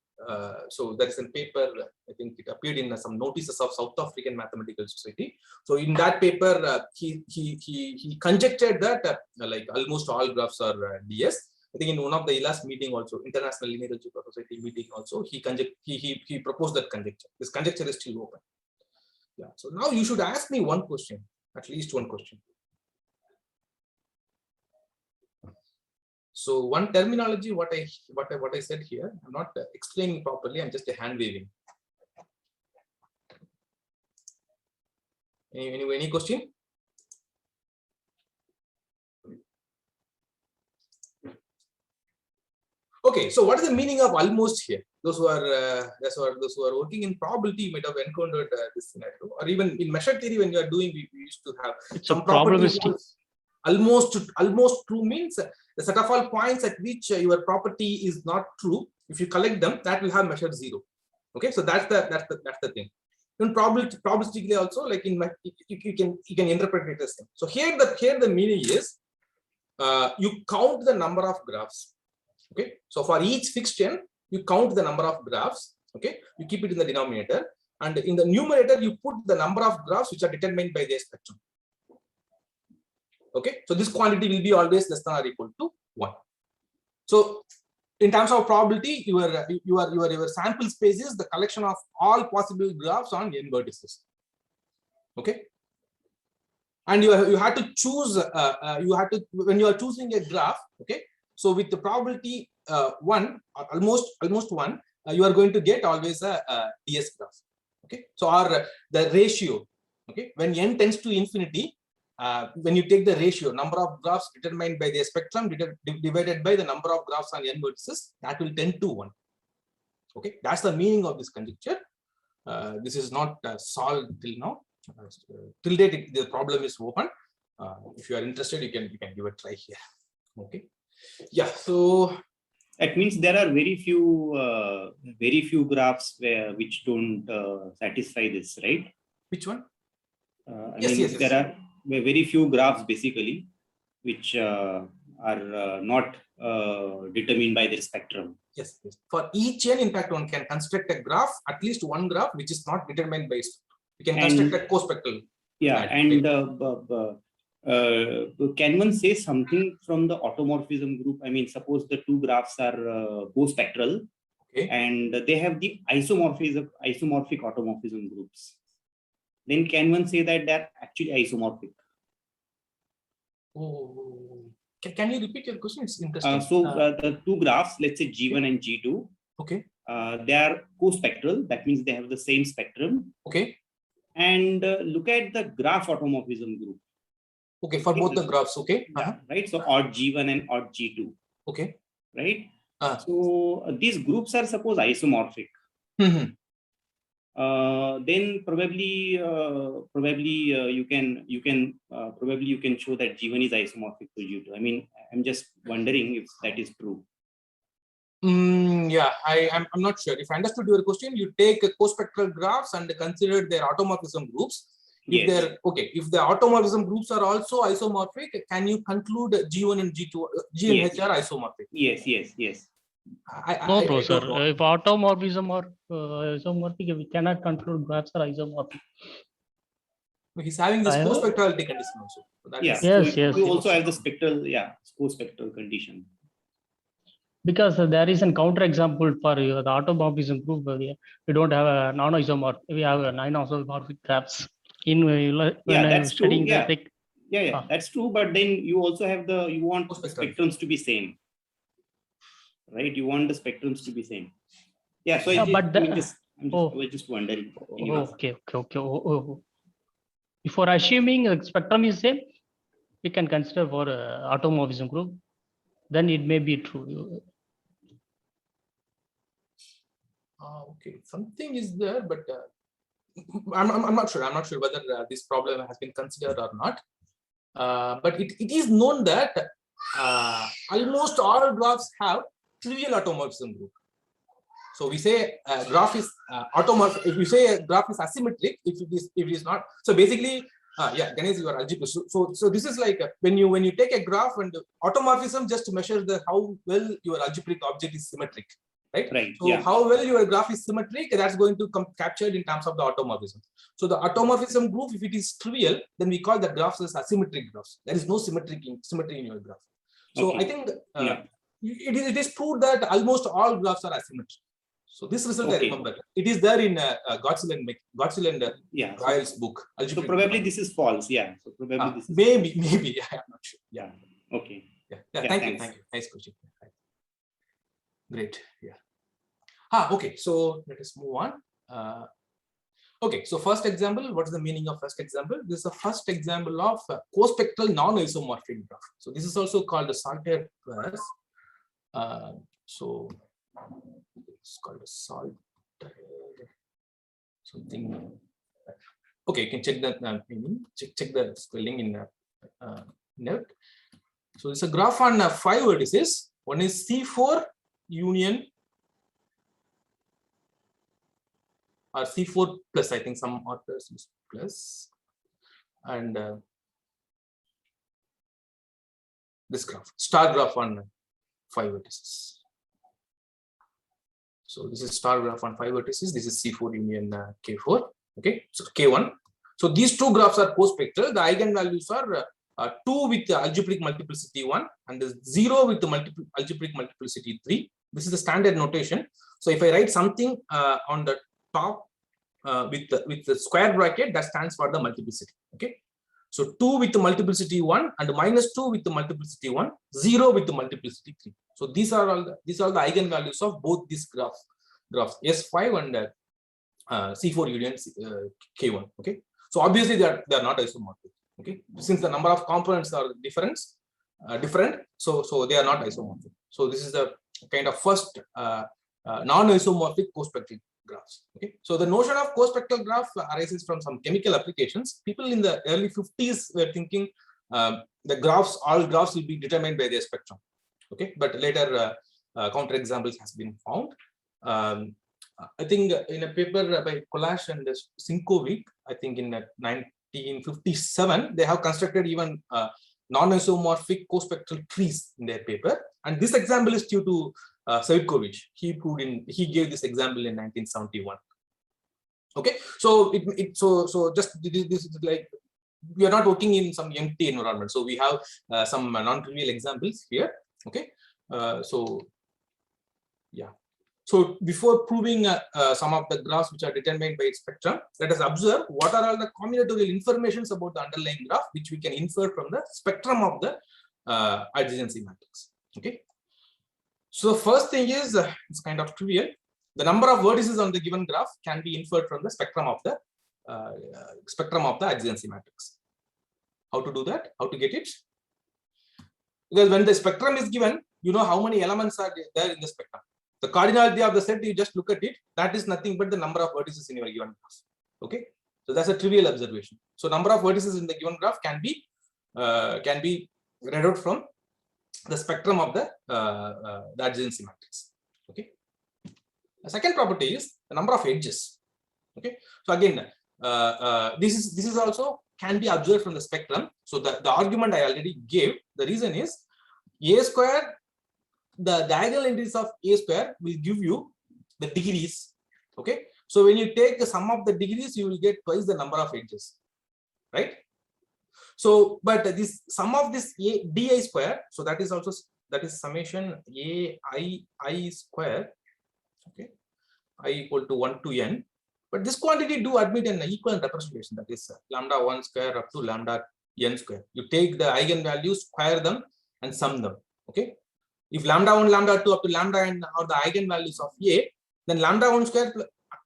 So there is a paper, I think it appeared in some notices of South African Mathematical Society. So in that paper, he conjectured that like almost all graphs are DS. I think in one of the ILAS meeting also, International Linear Algebra Society meeting also, he proposed that conjecture. This conjecture is still open. Yeah. So now you should ask me one question, at least one question. So one terminology, what I said here, I'm not explaining properly. I'm just hand waving. Any question? Okay, so what is the meaning of almost here? Those who are working in probability might have encountered this scenario, or even in measure theory when you are doing, we used to have some probabilistic. Almost true means the set of all points at which your property is not true. If you collect them, that will have measured 0. Okay, so that's the thing. In probabilistically also, like in you can interpret it as same. So here the meaning is you count the number of graphs. Okay, so for each fixed n, you count the number of graphs. Okay, you keep it in the denominator, and in the numerator you put the number of graphs which are determined by their spectrum. Okay, so this quantity will be always less than or equal to 1. So in terms of probability, your sample space is the collection of all possible graphs on n vertices. Okay, and you have to choose when you are choosing a graph. Okay, so with the probability 1, almost 1, you are going to get always a DS graph. Okay, so or the ratio. Okay, when n tends to infinity. When you take the ratio, number of graphs determined by the spectrum divided by the number of graphs on n vertices, that will tend to 1. Okay, that's the meaning of this conjecture. This is not solved till now. Till date, the problem is open. If you are interested, you can give a try here. Okay, yeah. So that means there are very few graphs which don't satisfy this, right? Which one? Yes. There are very few graphs basically which not determined by their spectrum. Yes, yes. For each n, in fact, one can construct a graph, at least one graph, which is not determined by its. We can construct a co-spectral. Yeah, matrix, and can one say something from the automorphism group? I mean, suppose the two graphs are co-spectral, okay, and they have the isomorphic automorphism groups. Then can one say that they're actually isomorphic? Oh, can you repeat your question? It's interesting. The two graphs, let's say G1 and G2, okay, they are co-spectral. That means they have the same spectrum. Okay. And look at the graph automorphism group. Okay, for both the graphs. Okay. Yeah, right. So odd G1 and odd G2. Okay. Right. So these groups are suppose isomorphic. Then probably you can show that G1 is isomorphic to G2. I mean, I'm just wondering if that is true. Yeah, I'm not sure. If I understood your question, you take co-spectral graphs and consider their automorphism groups. If Yes. if the automorphism groups are also isomorphic, can you conclude G1 and G2, G and Yes. H are isomorphic? Yes. No, I professor. don't know. If automorphism or isomorphic, we cannot conclude graphs are isomorphic. He's having this I- co-spectrality condition also. So that Yeah. is- Yes, So yes, you yes. also have the spectral, co-spectral condition. Because there is a counterexample for the automorphism group. We don't have a non-isomorphic. We have a non-isomorphic graphs. When that's I'm studying true, yeah. the That's true. But then you also have you want the Co-spectral. spectrums to be same, right? You want the spectrums to be same. Yeah. So Yeah, but I was just wondering. Anyway. Okay. Before assuming the spectrum is same, we can consider for automorphism group. Then it may be true. Okay, something is there, but I'm not sure. I'm not sure whether this problem has been considered or not. But it is known that almost all graphs have trivial automorphism group. So we say a graph is automorphic. If we say a graph is asymmetric, if it is not. So basically, yeah, Ganesh, you are algebra. So this is like when you take a graph and automorphism just measures how well your algebraic object is symmetric. Right. So how well your graph is symmetric, that's going to come captured in terms of the automorphism. So the automorphism group, if it is trivial, then we call the graphs as asymmetric graphs. There is no symmetry in your graph. So I think it is proved that almost all graphs are asymmetric. So this result I remember. It is there in Gotzel and Royal's book. So probably this is false. Yeah. So probably this is maybe. Yeah, I'm not sure. Yeah. Okay. Yeah. Thank you. Nice question. Great. Yeah. Okay. So let us move on. Okay. So first example, what is the meaning of first example? This is a first example of co-spectral non-isomorphic graph. So this is also called a Salter plus. So it's called a Salter something. Okay, you can check that meaning. Check the spelling in note. So it's a graph on 5 vertices. One is C4 union or C4 plus, I think some authors use plus, and this graph, star graph on 5 vertices. So this is star graph on 5 vertices. This is C4 union K4. Okay, so K1. So these two graphs are co-spectral. The eigenvalues are 2 with the algebraic multiplicity 1 and 0 with the algebraic multiplicity 3. This is the standard notation. So if I write something on the top with the square bracket, that stands for the multiplicity. Okay. So 2 with the multiplicity 1 and minus 2 with the multiplicity 1, 0 with the multiplicity 3. So these are all the eigenvalues of both these graphs S5 and C4 union K1. Okay. So obviously they are not isomorphic. Okay. Since the number of components are different, so they are not isomorphic. So this is the kind of first non-isomorphic co-spectral graphs. Okay, so the notion of co-spectral graph arises from some chemical applications. People in the early 50s were thinking all graphs will be determined by their spectrum. Okay, but later counterexamples has been found. I think in a paper by Kolash and Sinkovic, I think in 1957, they have constructed even non-isomorphic co-spectral trees in their paper. And this example is due to Savitkovich. He gave this example in 1971. Okay, so so just this is like, we are not working in some empty environment, so we have some non-trivial examples here. Okay, so yeah. So before proving some of the graphs which are determined by its spectrum, let us observe what are all the combinatorial informations about the underlying graph which we can infer from the spectrum of the adjacency matrix. Okay. So first thing is, it's kind of trivial. The number of vertices on the given graph can be inferred from the spectrum of the adjacency matrix. How to do that? How to get it? Because when the spectrum is given, you know how many elements are there in the spectrum. The cardinality of the set, you just look at it, that is nothing but the number of vertices in your given graph. Okay, so that's a trivial observation. So number of vertices in the given graph can be read out from the spectrum of the adjacency matrix. Okay. The second property is the number of edges. Okay, so again, this is also can be observed from the spectrum. So the argument I already gave. The reason is a square. The diagonal entries of a square will give you the degrees. Okay, so when you take the sum of the degrees, you will get twice the number of edges, right? So, but this sum of this di square, so that is also, that is summation I square. Okay, I equal to 1 to n. But this quantity do admit an equivalent representation, that is lambda 1 square up to lambda n square. You take the eigenvalues, square them, and sum them. Okay. If lambda 1, lambda 2 up to lambda n are the eigenvalues of A, then lambda 1 square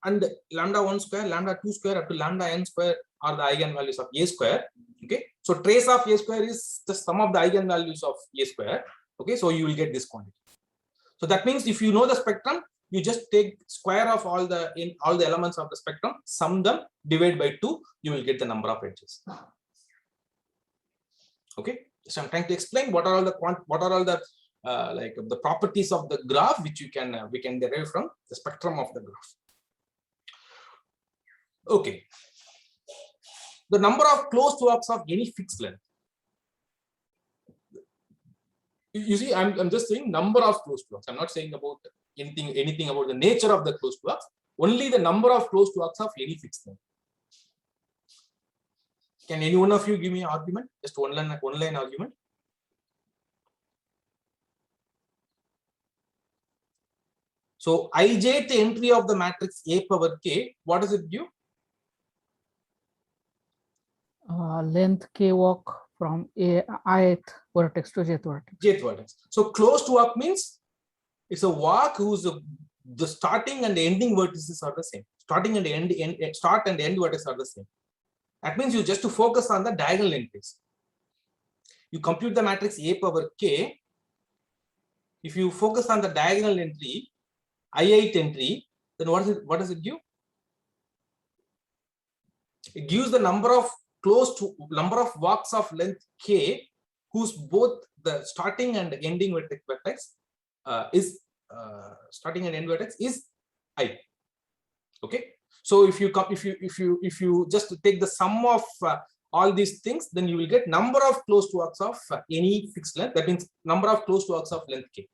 and lambda 1 square, lambda 2 square up to lambda n square are the eigenvalues of A square. Okay, so trace of A square is the sum of the eigenvalues of A square. Okay, so you will get this quantity. So that means if you know the spectrum, you just take square of all the elements of the spectrum, sum them, divide by 2, you will get the number of edges. Okay, so I'm trying to explain what are all the like the properties of the graph which we can derive from the spectrum of the graph. Okay, the number of closed walks of any fixed length. You see, I'm just saying number of closed walks. I'm not saying about anything about the nature of the closed walks. Only the number of closed walks of any fixed length. Can any one of you give me an argument? Just one line argument. So ijth entry of the matrix A power k, what does it give? Length k walk from ith vertex to jth vertex. Jth vertex. So closed walk means it's a walk whose the starting and the ending vertices are the same. Start and end vertices are the same. That means you just to focus on the diagonal entries. You compute the matrix A power k. If you focus on the diagonal entry, ith entry, then what does it give? It gives the number of walks of length k, whose both the starting and ending vertex is starting and end vertex is I. Okay, so if you just take the sum of all these things, then you will get number of closed walks of any fixed length. That means number of closed walks of length k.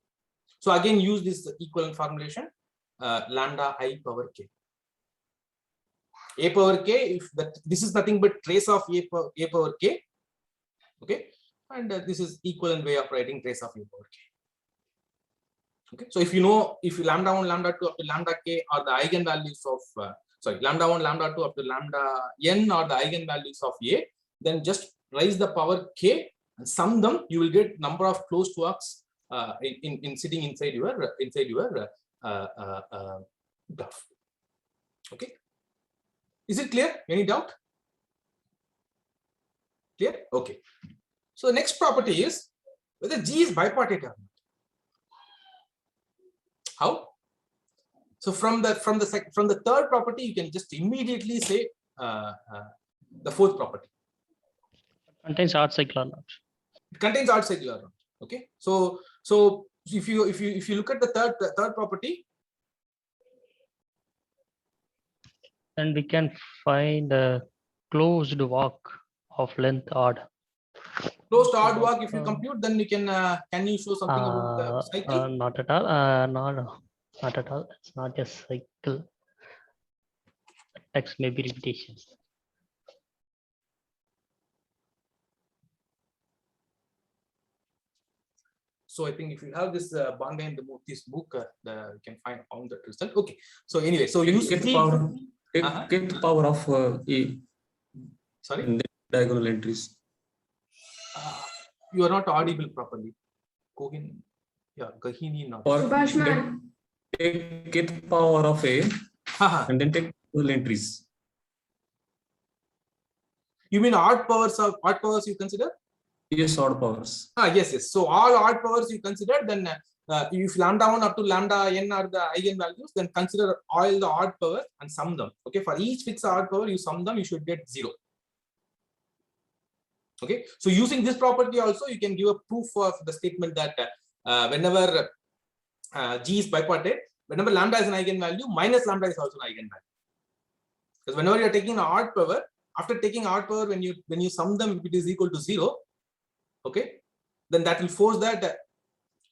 So again, use this equivalent formulation, lambda I power k. A power k, if this is nothing but trace of a power k. Okay, and this is equivalent way of writing trace of a power k. Okay, so if you know, if lambda 1, lambda 2 up to lambda k are the eigenvalues of lambda 1, lambda 2 up to lambda n are the eigenvalues of A, then just raise the power k and sum them, you will get number of closed walks in sitting inside your graph. Okay, is it clear? Any doubt? Clear? Okay, so the next property is whether G is bipartite or not. How? So from the third property, you can just immediately say the fourth property. Contains odd cycle or not? It contains odd cycle or not. Okay, so if you look at the third property, then we can find a closed walk of length odd. Closed odd walk, if you compute, then you can you show something about the cycle? Not at all. Not at all. It's not a cycle. Text may be repetitions. So I think if you have this Bondi and the Murthy's book, you can find on the result. Okay. So anyway, so you Get the power. Get the power of A sorry, in the diagonal entries. you are not audible properly. Kogan, yeah, Gahini not. Or Subhash get, ma'am. get the power of A and then take diagonal entries. You mean odd powers you consider? Yes, odd powers. Yes, yes. So all odd powers you consider, then if lambda1 up to lambda n are the eigenvalues, then consider all the odd powers and sum them. Okay, for each fixed odd power, you sum them, you should get 0. Okay, so using this property also, you can give a proof of the statement that whenever G is bipartite, whenever lambda is an eigenvalue, minus lambda is also an eigenvalue. Because whenever you are taking an odd power, after taking odd power, when you sum them, if it is equal to 0, okay, then that will force that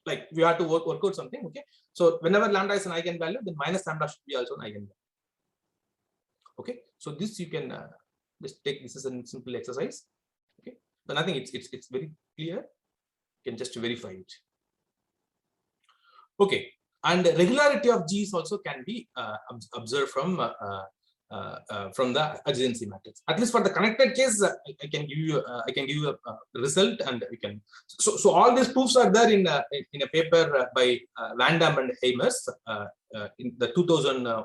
like we have to work out something. Okay, so whenever lambda is an eigenvalue, then minus lambda should be also an eigenvalue. Okay, so this you can just take this as a simple exercise. Okay, then I think it's very clear. You can just verify it. Okay, and the regularity of G's also can be observed from the adjacency matrix. At least for the connected case, I can give you a result, and we can. So all these proofs are there in a paper by Van Dam and Heimers in the 2000. I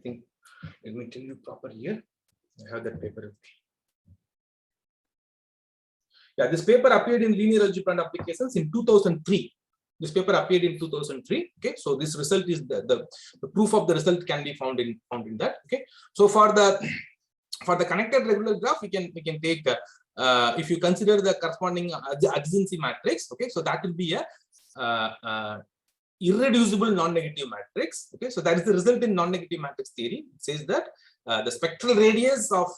think, let me tell you proper here. I have that paper. Yeah, this paper appeared in Linear Algebra and Applications in 2003. This paper appeared in 2003. Okay, so this result is the proof of the result can be found in that. Okay, so for the connected regular graph, we can take if you consider the corresponding adjacency matrix. Okay, so that will be a irreducible non-negative matrix. Okay, so that is the result in non-negative matrix theory. It says that the spectral radius of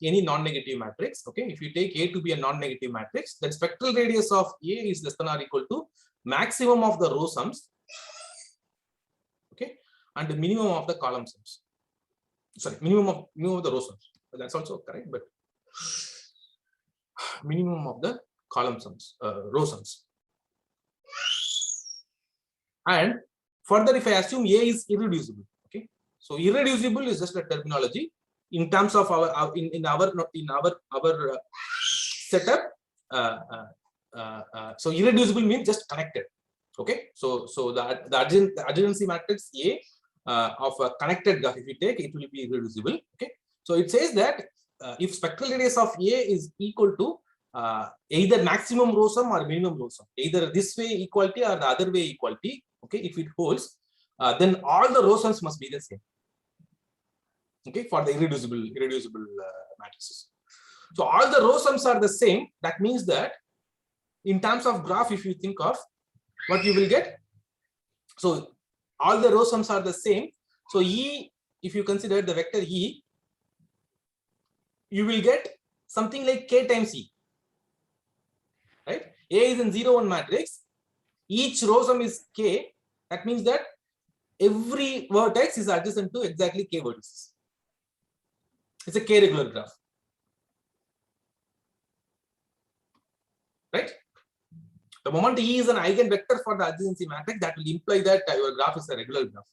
any non-negative matrix. Okay, if you take A to be a non-negative matrix, then spectral radius of A is less than or equal to maximum of the row sums, okay, and the minimum of the column sums. Sorry, minimum of the row sums. That's also correct, but minimum of the column sums, row sums. And further, if I assume A is irreducible, okay, so irreducible is just a terminology in terms of our in our setup. So irreducible means just connected. Okay, so the adjacency matrix A of a connected graph, if you take, it will be irreducible. Okay, so it says that if spectral radius of A is equal to either maximum row sum or minimum row sum, either this way equality or the other way equality. Okay, if it holds, then all the row sums must be the same. Okay, for the irreducible matrices. So all the row sums are the same. That means that in terms of graph, if you think of what you will get, so all the row sums are the same. So E, if you consider the vector E, you will get something like K times E, right? A is in 0, 1 matrix. Each row sum is K. That means that every vertex is adjacent to exactly K vertices. It's a K regular graph, right? The moment E is an eigenvector for the adjacency matrix, that will imply that your graph is a regular graph.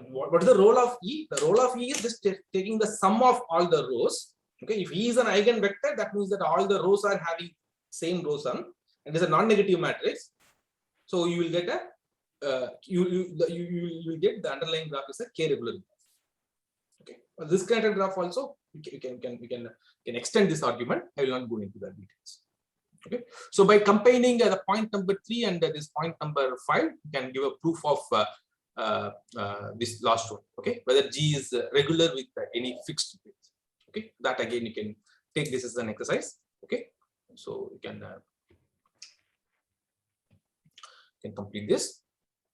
What is the role of E? The role of E is just taking the sum of all the rows. Okay, if E is an eigenvector, that means that all the rows are having same row sum, and it's a non-negative matrix. So you will get you will get the underlying graph is a K regular graph. Okay, well, this kind of graph also we can extend this argument. I will not go into the details. Okay, so by combining the point number 3 and this point number 5, you can give a proof of this last one. Okay, whether G is regular with any fixed width. Okay, that again you can take this as an exercise. Okay, so you can complete this.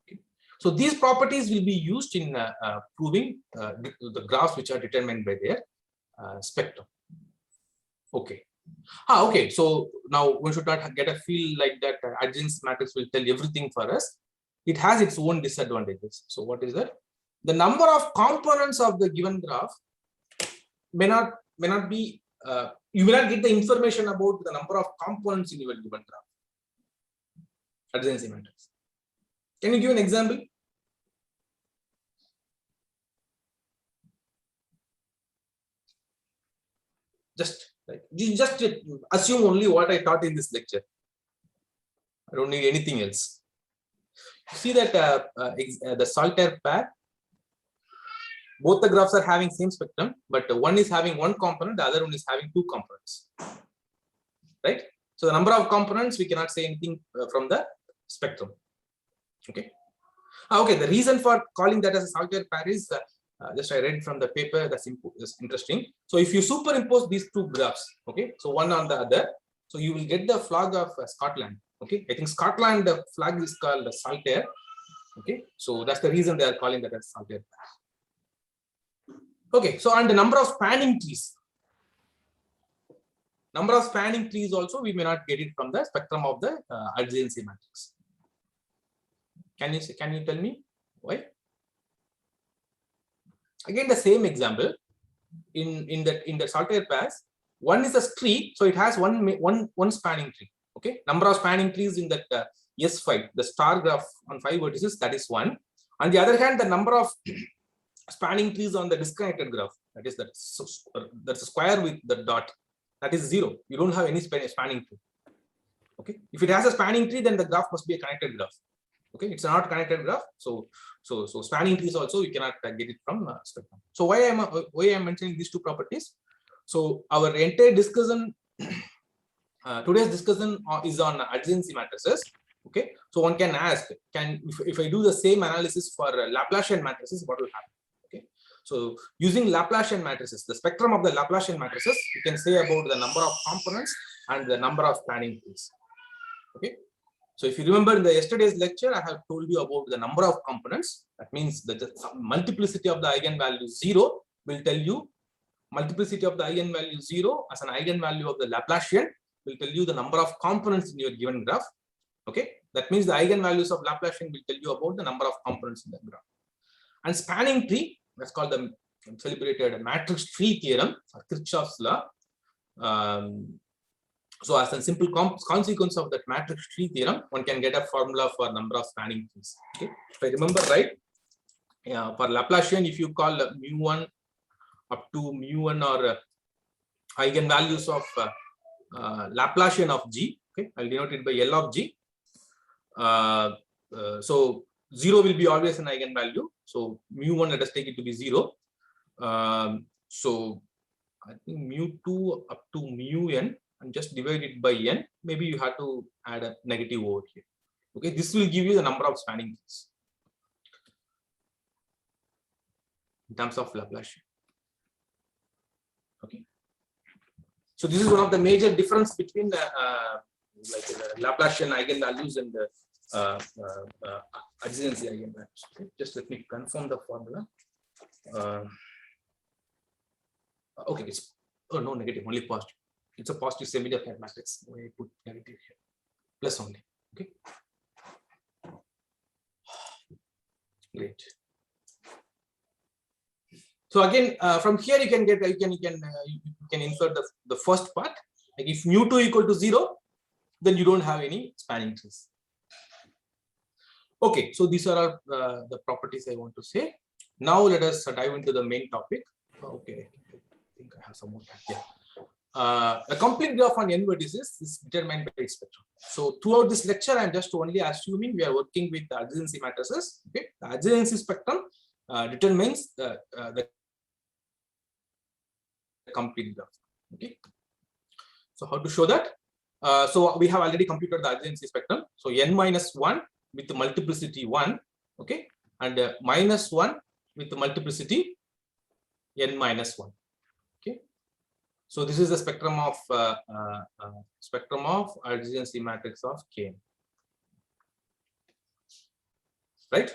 Okay. So these properties will be used in proving the graphs which are determined by their spectrum. Okay. Okay. So now we should not get a feel like that adjacency matrix will tell everything for us. It has its own disadvantages. So what is that? The number of components of the given graph may not be, you will not get the information about the number of components in your given graph. Adjacency matrix. Can you give an example? Just assume only what I taught in this lecture. I don't need anything else. See that the Saltaire pair, both the graphs are having same spectrum, but one is having one component, the other one is having two components. Right? So the number of components, we cannot say anything from the spectrum. Okay. Okay. The reason for calling that as a Saltaire pair is just I read from the paper. That's interesting. So if you superimpose these two graphs, okay, so one on the other, so you will get the flag of Scotland. Okay, I think Scotland the flag is called Saltaire. Okay, so that's the reason they are calling that as Saltaire pair. Okay, so and the number of spanning trees. Number of spanning trees also we may not get it from the spectrum of the adjacency matrix. Can you tell me why? Again, the same example in the Saltaire pairs. One is a tree, so it has one spanning tree. Okay, number of spanning trees in that S5, the star graph on 5 vertices, that is 1. On the other hand, the number of spanning trees on the disconnected graph, that's a square with the dot, that is 0. You don't have any spanning tree. Okay, if it has a spanning tree, then the graph must be a connected graph. Okay, it's not connected graph, so spanning trees also you cannot get it from spectrum. So why I'm mentioning these two properties? So our entire discussion, today's discussion is on adjacency matrices. Okay, so one can ask, if I do the same analysis for Laplacian matrices, what will happen? Okay, so using Laplacian matrices, the spectrum of the Laplacian matrices, you can say about the number of components and the number of spanning trees. Okay. So if you remember in the yesterday's lecture, I have told you about the number of components. That means the multiplicity of the eigenvalue 0 will tell you multiplicity of the eigenvalue 0 as an eigenvalue of the Laplacian will tell you the number of components in your given graph. Okay, that means the eigenvalues of Laplacian will tell you about the number of components in the graph. And spanning tree, that's called the celebrated matrix tree theorem or Kirchhoff's law. So as a simple consequence of that matrix tree theorem, one can get a formula for number of spanning trees. Okay, if I remember right, for Laplacian, if you call mu1 up to mu1 or eigenvalues of Laplacian of G, okay, I'll denote it by L of G. So 0 will be always an eigenvalue. So mu1, let us take it to be 0. So I think mu2 up to mu n, and just divide it by n. Maybe you have to add a negative over here. Okay, this will give you the number of spanning trees in terms of Laplacian. Okay, so this is one of the major difference between the Laplacian eigenvalues and the adjacency eigenvalues. Okay, just let me confirm the formula. Okay, it's no negative, only positive. It's a positive semi-definite matrix. I put negative here, plus only. Okay, great. So again, from here you can get you can insert the first part. Like if mu2 equal to 0, then you don't have any spanning trees. Okay, so these are all the properties I want to say. Now let us dive into the main topic. Okay, I think I have some more time. Yeah. A complete graph on n vertices is determined by its spectrum. So throughout this lecture, I'm just only assuming we are working with the adjacency matrices. Okay, the adjacency spectrum determines the complete graph. Okay, so how to show that? So we have already computed the adjacency spectrum. So n minus 1 with the multiplicity 1. Okay, and minus 1 with the multiplicity n minus 1. So this is the spectrum of adjacency matrix of K. Right?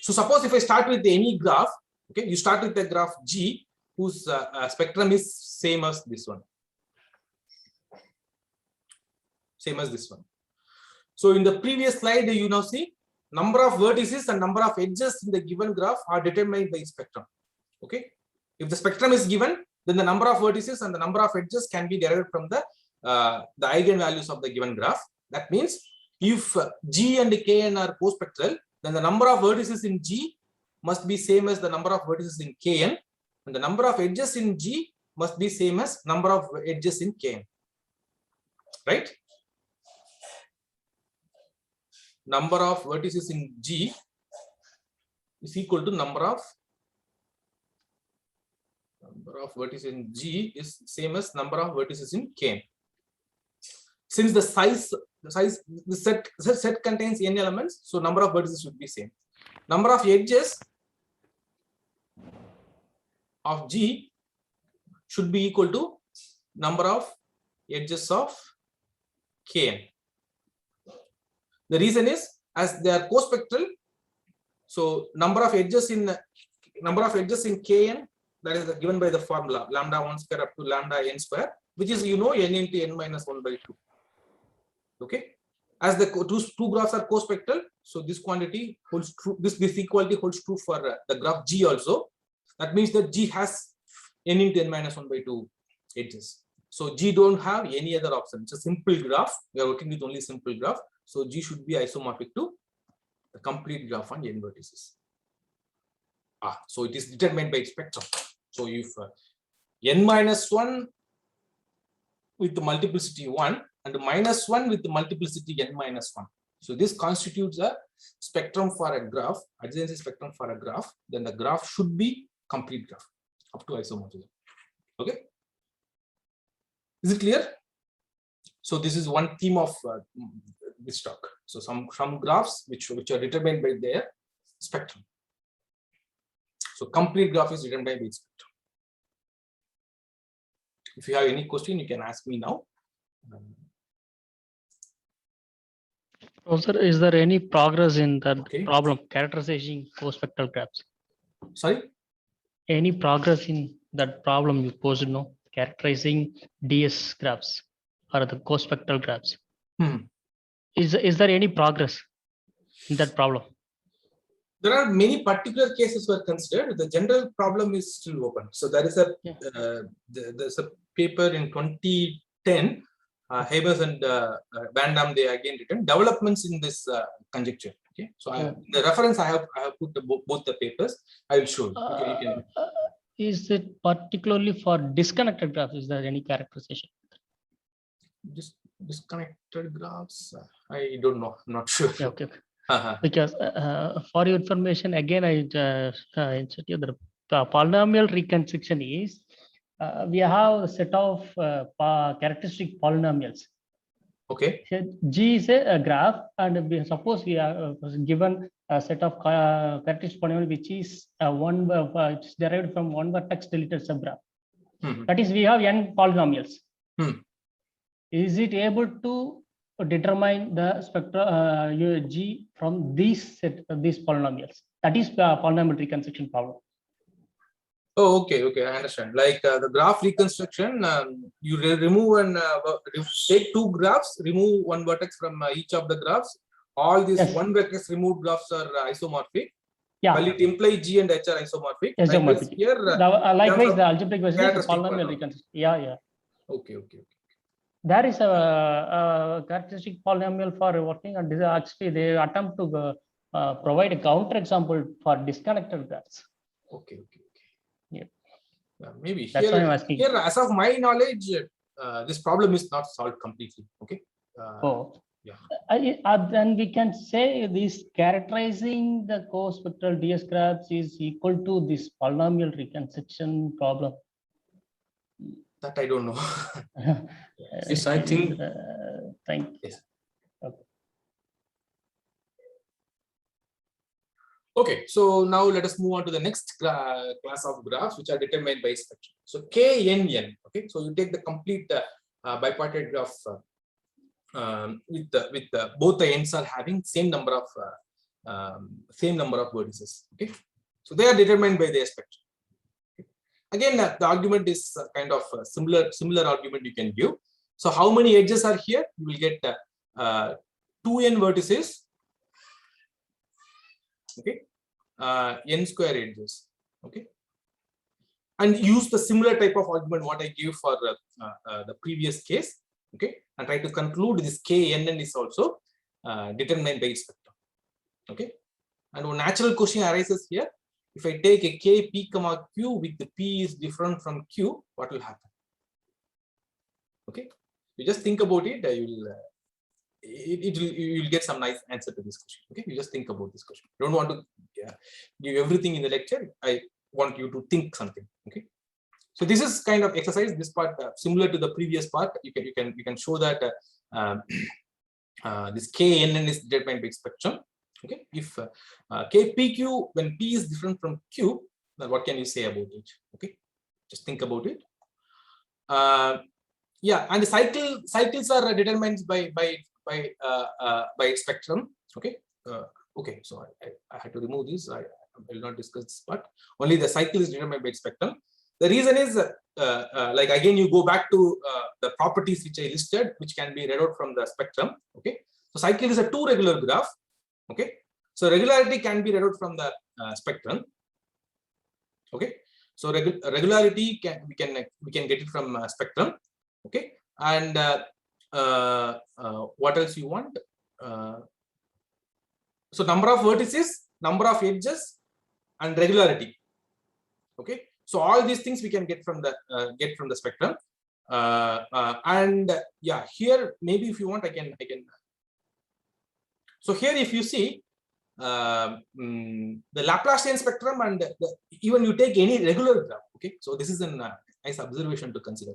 So suppose if I start with any graph, okay, you start with the graph G whose spectrum is same as this one. same as this one. So in the previous slide, you now see number of vertices and number of edges in the given graph are determined by spectrum. Okay, if the spectrum is given, then the number of vertices and the number of edges can be derived from the eigenvalues of the given graph. That means if G and Kn are co-spectral, then the number of vertices in G must be same as the number of vertices in Kn, and the number of edges in G must be same as number of edges in Kn. Right? Number of vertices in G is equal to number of vertices in G is same as number of vertices in Kn. Since the set contains n elements, so number of vertices should be same. Number of edges of G should be equal to number of edges of Kn. The reason is, as they are co-spectral, so number of edges in Kn, that is given by the formula lambda 1 square up to lambda n square, which is n into n minus 1 by 2. Okay, as the two graphs are co-spectral, so this quantity holds true. This equality holds true for the graph G also. That means that G has n into n minus 1 by 2 edges. So G don't have any other option. It's a simple graph. We are working with only simple graph. So G should be isomorphic to the complete graph on n vertices. So it is determined by spectrum. So if n minus 1 with the multiplicity 1 and minus 1 with the multiplicity n minus 1. So this constitutes a spectrum for a graph, adjacency spectrum for a graph. Then the graph should be complete graph up to isomorphism. Okay. Is it clear? So this is one theme of this talk. So some graphs which are determined by their spectrum. So complete graph is determined by the spectrum. If you have any question, you can ask me now. Oh, sir, is there any progress in that Okay. problem characterizing co-spectral graphs? Sorry? Any progress in that problem you posed, no? Characterizing DS graphs or the co-spectral graphs. Is there any progress in that problem? There are many particular cases were considered. The general problem is still open. So there is a there's a paper in 2010. Habers and Van Dam, they again written developments in this conjecture. Okay, so the reference I have put both the papers. I will show you. You can. Is it particularly for disconnected graphs? Is there any characterization? Disconnected graphs? I don't know. I'm not sure. Yeah, okay. Because for your information, again, I insert you the polynomial reconstruction is we have a set of characteristic polynomials. Okay. G is a graph, and we suppose we are given a set of characteristic polynomial which is it's derived from one vertex deleted subgraph. That is, we have n polynomials. Is it able to determine the spectra G from these polynomials? That is the polynomial reconstruction problem. Oh, okay, I understand. Like the graph reconstruction, you remove and take two graphs, remove one vertex from each of the graphs. All these one vertex removed graphs are isomorphic. Yeah. Well, it implies G and H are isomorphic. Isomorphic. Here, likewise, the algebraic version is a polynomial reconstruction. Yeah. Okay. There is a characteristic polynomial for working on this. Actually, they attempt to provide a counterexample for disconnected graphs. Okay. Yeah. Maybe That's why I'm asking. Here, as of my knowledge, this problem is not solved completely. Okay. Yeah. Then we can say this characterizing the co-spectral DS graphs is equal to this polynomial reconstruction problem. That I don't know. Yes, I think. Thank you. Yes. Okay. Okay, so now let us move on to the next class of graphs which are determined by spectrum. So KNN. Okay, so you take the complete bipartite graph with both the ends are having same number of vertices. Okay, so they are determined by their spectrum. Okay. Again, the argument is kind of similar argument you can give. So how many edges are here? You will get 2n vertices. Okay, n square edges. Okay, and use the similar type of argument what I gave for the previous case. Okay, and try to conclude this knn is also determined by its spectrum. Okay, and one natural question arises here: if I take a k p comma q with the p is different from q, what will happen? Okay, you just think about it. You will get some nice answer to this question. Okay, you just think about this question. You don't want to give everything in the lecture. I want you to think something. Okay, so this is kind of exercise. This part similar to the previous part. You can show that this knn is determined by spectrum. Okay, if kpq when p is different from q, then what can you say about it? Okay, just think about it. Yeah, and the cycles are determined by its spectrum. Okay, okay. So I had to remove this. I will not discuss this part. Only the cycle is determined by its spectrum. The reason is like again you go back to the properties which I listed, which can be read out from the spectrum. Okay, so cycle is a two regular graph. Okay, so regularity can be read out from the spectrum. Okay, so regularity we can get it from spectrum. Okay, and what else you want? So number of vertices, number of edges, and regularity. Okay, so all these things we can get from the spectrum. And yeah, here maybe if you want, I can. So here, if you see the Laplacian spectrum, and even you take any regular graph. Okay, so this is a nice observation to consider.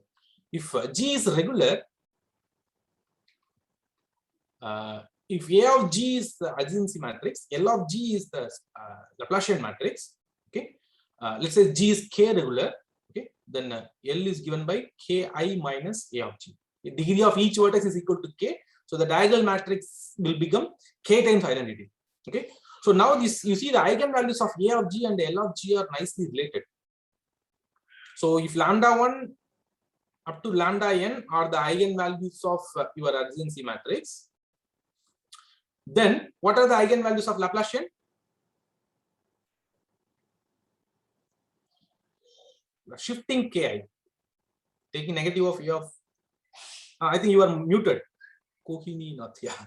If G is regular, if A of G is the adjacency matrix, L of G is the Laplacian matrix. Okay, let's say G is K regular. Okay, then L is given by Ki minus A of G. The degree of each vertex is equal to K, so the diagonal matrix will become K times identity. Okay, so now this you see the eigenvalues of A of G and L of G are nicely related. So if lambda 1 up to lambda n are the eigenvalues of your adjacency matrix, then what are the eigenvalues of Laplacian? Shifting Ki, taking negative of A of, I think you are muted. Kohini not, yeah.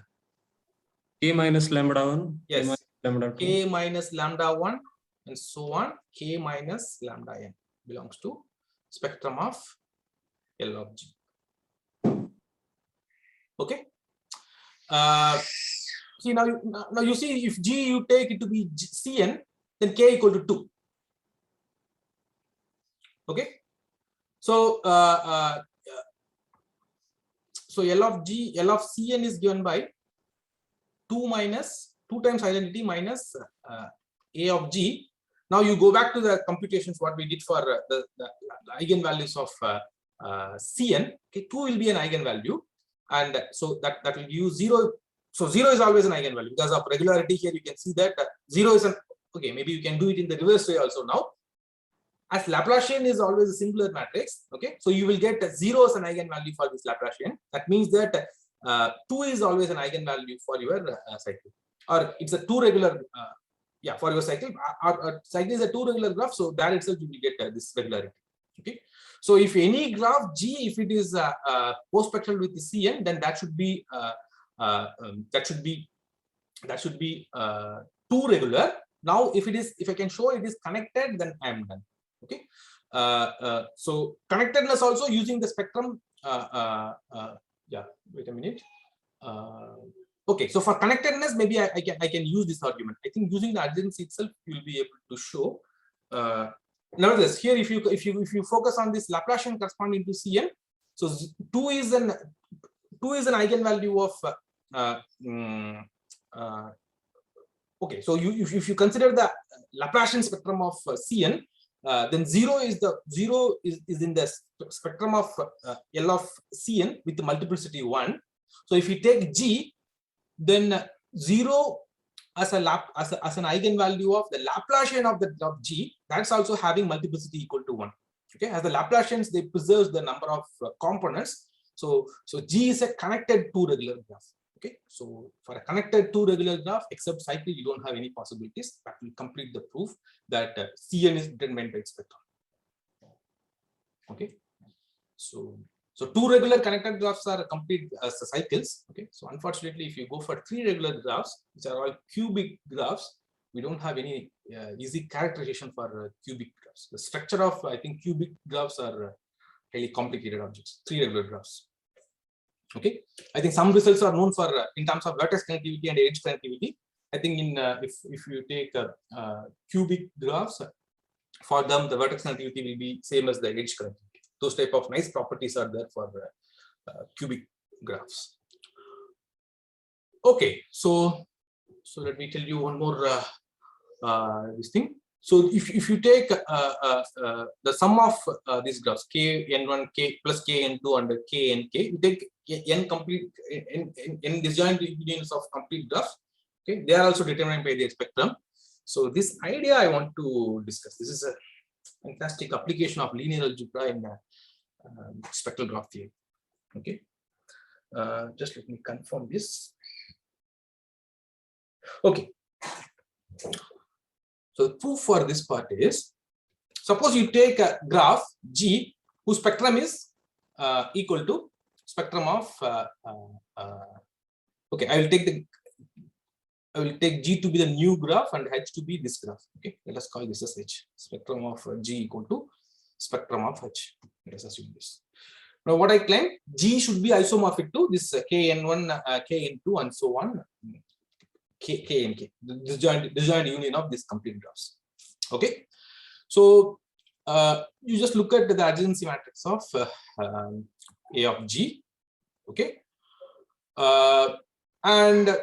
K minus lambda 1. Yes. K minus lambda 2. K minus lambda 1 and so on. K minus lambda n belongs to spectrum of L of G. Okay. See now you see if G you take it to be Cn, then K equal to 2. Okay. So so L of Cn is given by 2 times identity minus A of G. Now you go back to the computations what we did for the eigenvalues of Cn. Okay, 2 will be an eigenvalue, and so that will give you 0. So 0 is always an eigenvalue because of regularity. Here you can see that 0 is an, okay, maybe you can do it in the reverse way also now. As Laplacian is always a singular matrix, okay, so you will get 0 as an eigenvalue for this Laplacian. That means that 2 is always an eigenvalue for your cycle, or it's a two regular, yeah, for your cycle. Our cycle is a two regular graph, so that itself you will get this regularity. Okay, so if any graph G, if it is co-spectral with the Cn, then that should be two regular. Now, if I can show it is connected, then I am done. Okay, so connectedness also using the spectrum. Yeah, wait a minute. Okay, so for connectedness, maybe I can use this argument. I think using the adjacency itself, you will be able to show. Nevertheless, here if you focus on this Laplacian corresponding to Cn, so 2 is an eigenvalue of okay, so if you consider the Laplacian spectrum of Cn, then 0 is in the spectrum of L of Cn with the multiplicity 1. So if you take G, then 0 as an eigenvalue of the Laplacian of G, that's also having multiplicity equal to 1. Okay, as the Laplacians, they preserve the number of components. So G is a connected two regular graph. Okay, so for a connected two regular graph, except cycle, you don't have any possibilities. That will complete the proof that Cn is determined by its spectrum. Okay, so two regular connected graphs are complete as cycles. Okay, so unfortunately, if you go for three regular graphs, which are all cubic graphs, we don't have any easy characterization for cubic graphs. The structure of, I think, cubic graphs are highly complicated objects. Three regular graphs. Okay, I think some results are known for in terms of vertex connectivity and edge connectivity. I think in if you take cubic graphs, for them the vertex connectivity will be same as the edge connectivity. Those type of nice properties are there for cubic graphs. Okay, so let me tell you one more this thing. So if you take the sum of these graphs k n1 k plus k n2 and k n k, you take n complete in disjoint unions of complete graphs. Okay, they are also determined by their spectrum. So this idea I want to discuss. This is a fantastic application of linear algebra in spectral graph theory. Okay, just let me confirm this. Okay. So the proof for this part is, suppose you take a graph G whose spectrum is equal to spectrum of okay, I will take G to be the new graph and H to be this graph. Okay, let us call this as H. Spectrum of G equal to spectrum of H. Let us assume this. Now what I claim, G should be isomorphic to this Kn1, Kn2 and so on. K and K, the disjoint union of these complete graphs. Okay, so you just look at the adjacency matrix of A of G. Okay, and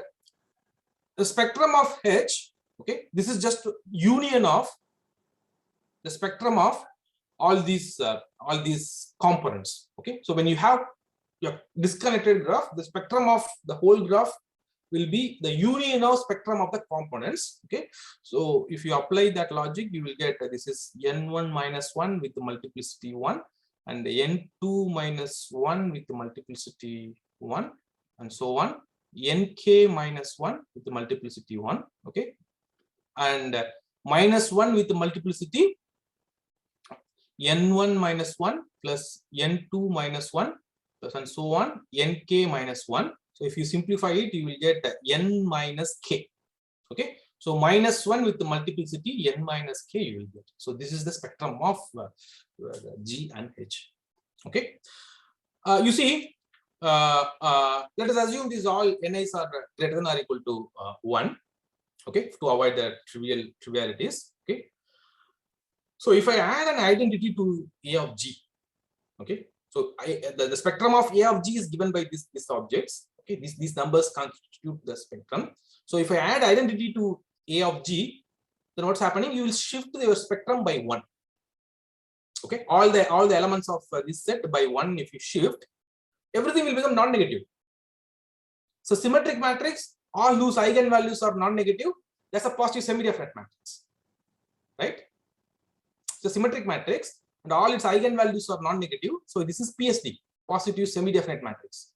the spectrum of H. Okay, this is just union of the spectrum of all these components. Okay, so when you have your disconnected graph, the spectrum of the whole graph will be the union of spectrum of the components. Okay, so if you apply that logic, you will get this is n1 minus 1 with the multiplicity 1 and n2 minus 1 with the multiplicity 1 and so on, nk minus 1 with the multiplicity 1. Okay, and minus 1 with the multiplicity n1 minus 1 plus n2 minus 1 plus and so on, nk minus 1. So if you simplify it, you will get n minus k. Okay, so minus 1 with the multiplicity n minus k you will get. So this is the spectrum of G and H. Okay, you see, let us assume these all ni's are greater than or equal to 1. Okay, to avoid the trivialities. Okay, so if I add an identity to A of G, okay, so the spectrum of A of G is given by these objects. Okay, these numbers constitute the spectrum. So if I add identity to A of G, then what's happening? You will shift your spectrum by 1. Okay, all the elements of this set by 1. If you shift, everything will become non-negative. So symmetric matrix, all whose eigenvalues are non-negative, that's a positive semi-definite matrix, right? So symmetric matrix and all its eigenvalues are non-negative. So this is PSD, positive semi-definite matrix.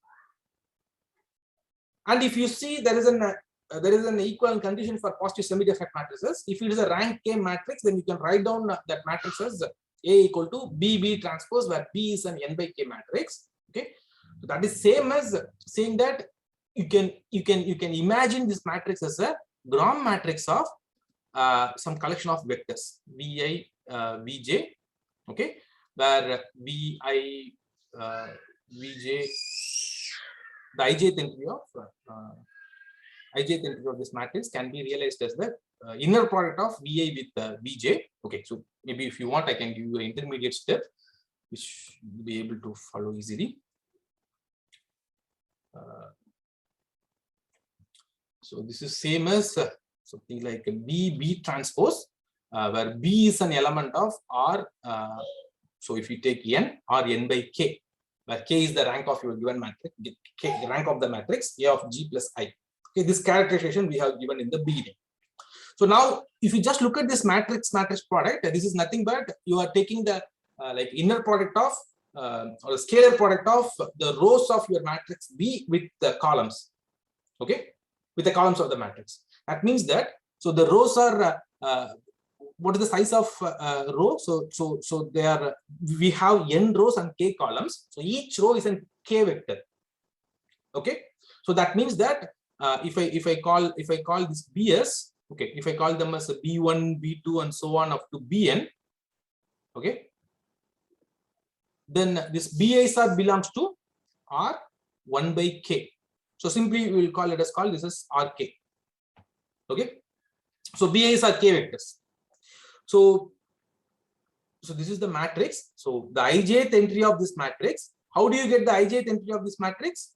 And if you see there is an equivalent condition for positive semi-definite matrices. If it is a rank K matrix, then you can write down that matrix as A equal to BB transpose, where B is an n by K matrix. Okay, so that is same as saying that you can imagine this matrix as a Gram matrix of some collection of vectors Vi, Vj. Okay, where Vi, Vj, the ijth entry of this matrix can be realized as the inner product of Vi with Vj. Okay, so maybe if you want, I can give you an intermediate step which you'll be able to follow easily. So this is same as something like a B transpose, where B is an element of R. So if you take n, or n by K, where K is the rank of your given matrix, K, the rank of the matrix A of G plus I. Okay, this characterization we have given in the beginning. So now, if you just look at this matrix product, this is nothing but you are taking the like inner product of or a scalar product of the rows of your matrix B with the columns. Okay, with the columns of the matrix. That means that so the rows are what is the size of row? So they are, we have n rows and k columns. So each row is a k vector. Okay, so that means that if I call this BS, okay, if I call them as a B1, B2, and so on up to Bn, okay, then this BI sub belongs to R 1 by k. So simply we will call it as this is RK. Okay, so BIs are k vectors. So this is the matrix. So the ijth entry of this matrix. How do you get the ijth entry of this matrix?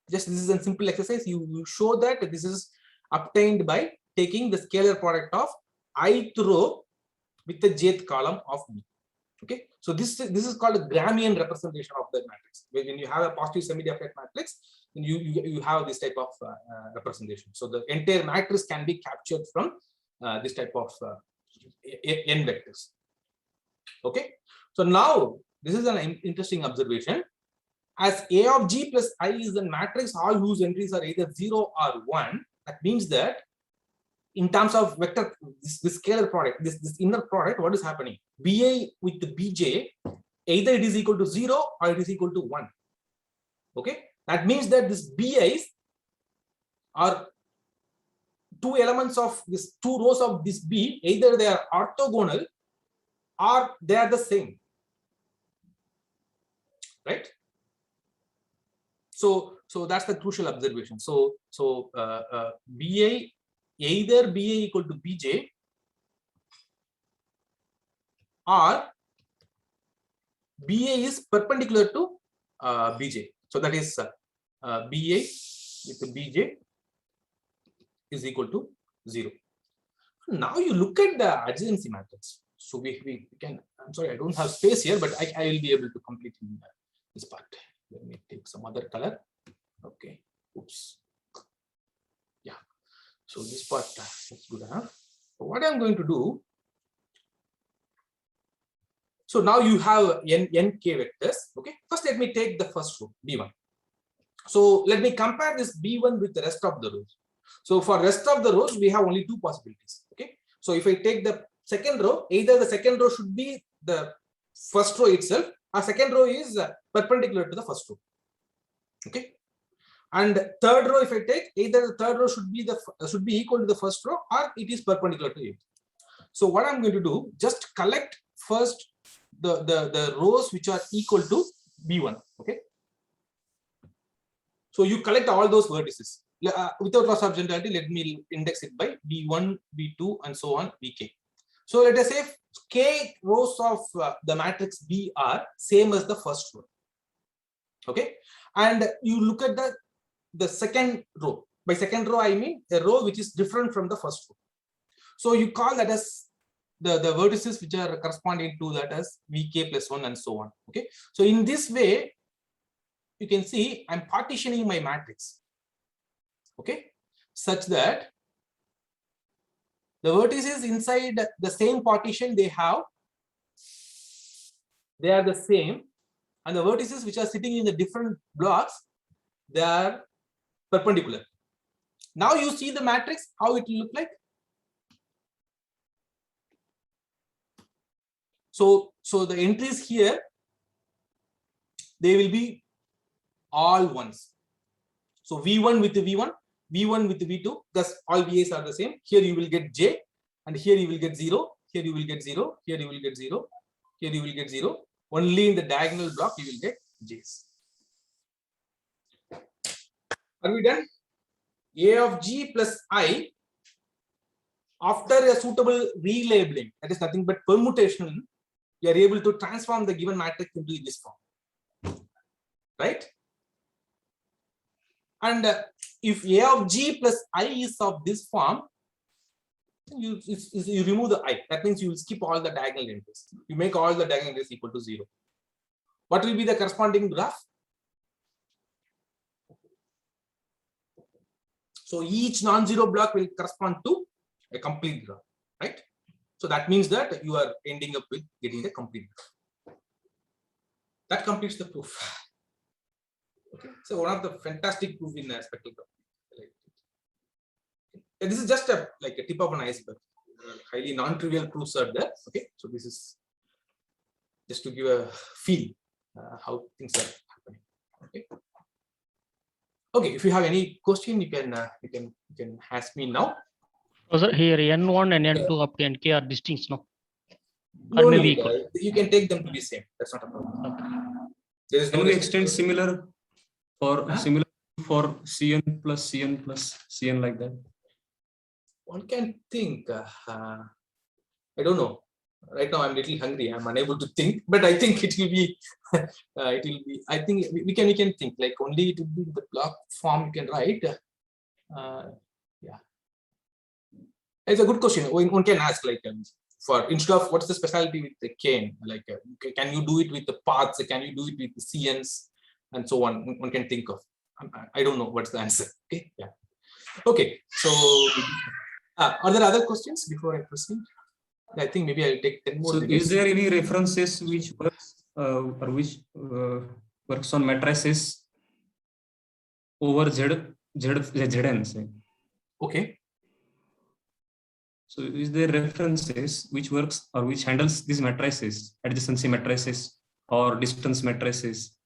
Just this is a simple exercise. You show that this is obtained by taking the scalar product of ith row with the jth column of B. Okay, so this is called a Gramian representation of the matrix. When you have a positive semi-definite matrix, then you have this type of representation. So the entire matrix can be captured from this type of n vectors. Okay, so now this is an interesting observation. As A of G plus I is a matrix, all whose entries are either 0 or 1, that means that in terms of vector, this scalar product, this inner product, what is happening? BI with the BJ, either it is equal to 0 or it is equal to 1. Okay, that means that this BIs are two elements of this, two rows of this B, either they are orthogonal or they are the same, right? So that's the crucial observation. So BI, either BA equal to BJ or BA is perpendicular to BJ. So that is BA with BJ is equal to 0. Now you look at the adjacency matrix. So we can, I'm sorry, I don't have space here, but I will be able to complete in this part. Let me take some other color. Okay. Oops. Yeah. So this part is good enough. So what I'm going to do. So now you have nk vectors. Okay. First, let me take the first row B1. So let me compare this B1 with the rest of the rows. So for rest of the rows, we have only two possibilities. Okay. So if I take the second row, either the second row should be the first row itself, or second row is perpendicular to the first row. Okay. And third row, if I take, either the third row should be equal to the first row, or it is perpendicular to it. So what I'm going to do, just collect first the rows which are equal to B1. Okay. So you collect all those vertices. Without loss of generality, let me index it by B1, B2, and so on, Bk. So let us say k rows of the matrix B are same as the first row. Okay, and you look at the second row. By second row, I mean a row which is different from the first row. So you call that as the vertices which are corresponding to that as Vk plus 1 and so on. Okay, so in this way, you can see I'm partitioning my matrix. Okay, such that the vertices inside the same partition they are the same, and the vertices which are sitting in the different blocks, they are perpendicular. Now you see the matrix, how it will look like. So the entries here, they will be all ones. So V1 with the V1, V1 with the V2, thus all VAs are the same. Here you will get J, and here you will get 0, here you will get 0, here you will get 0, here you will get 0. Only in the diagonal block you will get J's. Are we done? A of G plus I, after a suitable relabeling, that is nothing but permutation, you are able to transform the given matrix into this form, right? And if A of G plus I is of this form, you remove the I. That means you will skip all the diagonal entries. You make all the diagonal entries equal to 0. What will be the corresponding graph? So each non-zero block will correspond to a complete graph, right? So that means that you are ending up with getting a complete graph. that completes the proof. Okay, so one of the fantastic proof in spectroscopy. This is just a tip of an iceberg. Highly non-trivial proofs are there. Okay, so this is just to give a feel how things are happening. Okay. Okay, if you have any question, you can ask me now. Oh, sir, here N1 and N2 up to NK are distinct, no? No Or maybe need, equal. you can take them to be same. That's not a problem. There is no Can we restriction. extend similar for Cn plus Cn plus Cn like that? One can think. I don't know. Right now, I'm little hungry. I'm unable to think, but I think it will be. It will be. I think we can think like only it will be the block form you can write. Yeah, it's a good question. One can ask for instead of what's the specialty with the cane? Can you do it with the paths? Can you do it with the CNs and so on? One can think of. I don't know what's the answer. Okay. Yeah. Okay. So, are there other questions before I proceed? I think maybe I'll take 10 more. So, minutes. is there any references which works or which works on matrices over Zn? Say? Okay. So, is there references which works or which handles these matrices, adjacency matrices or distance matrices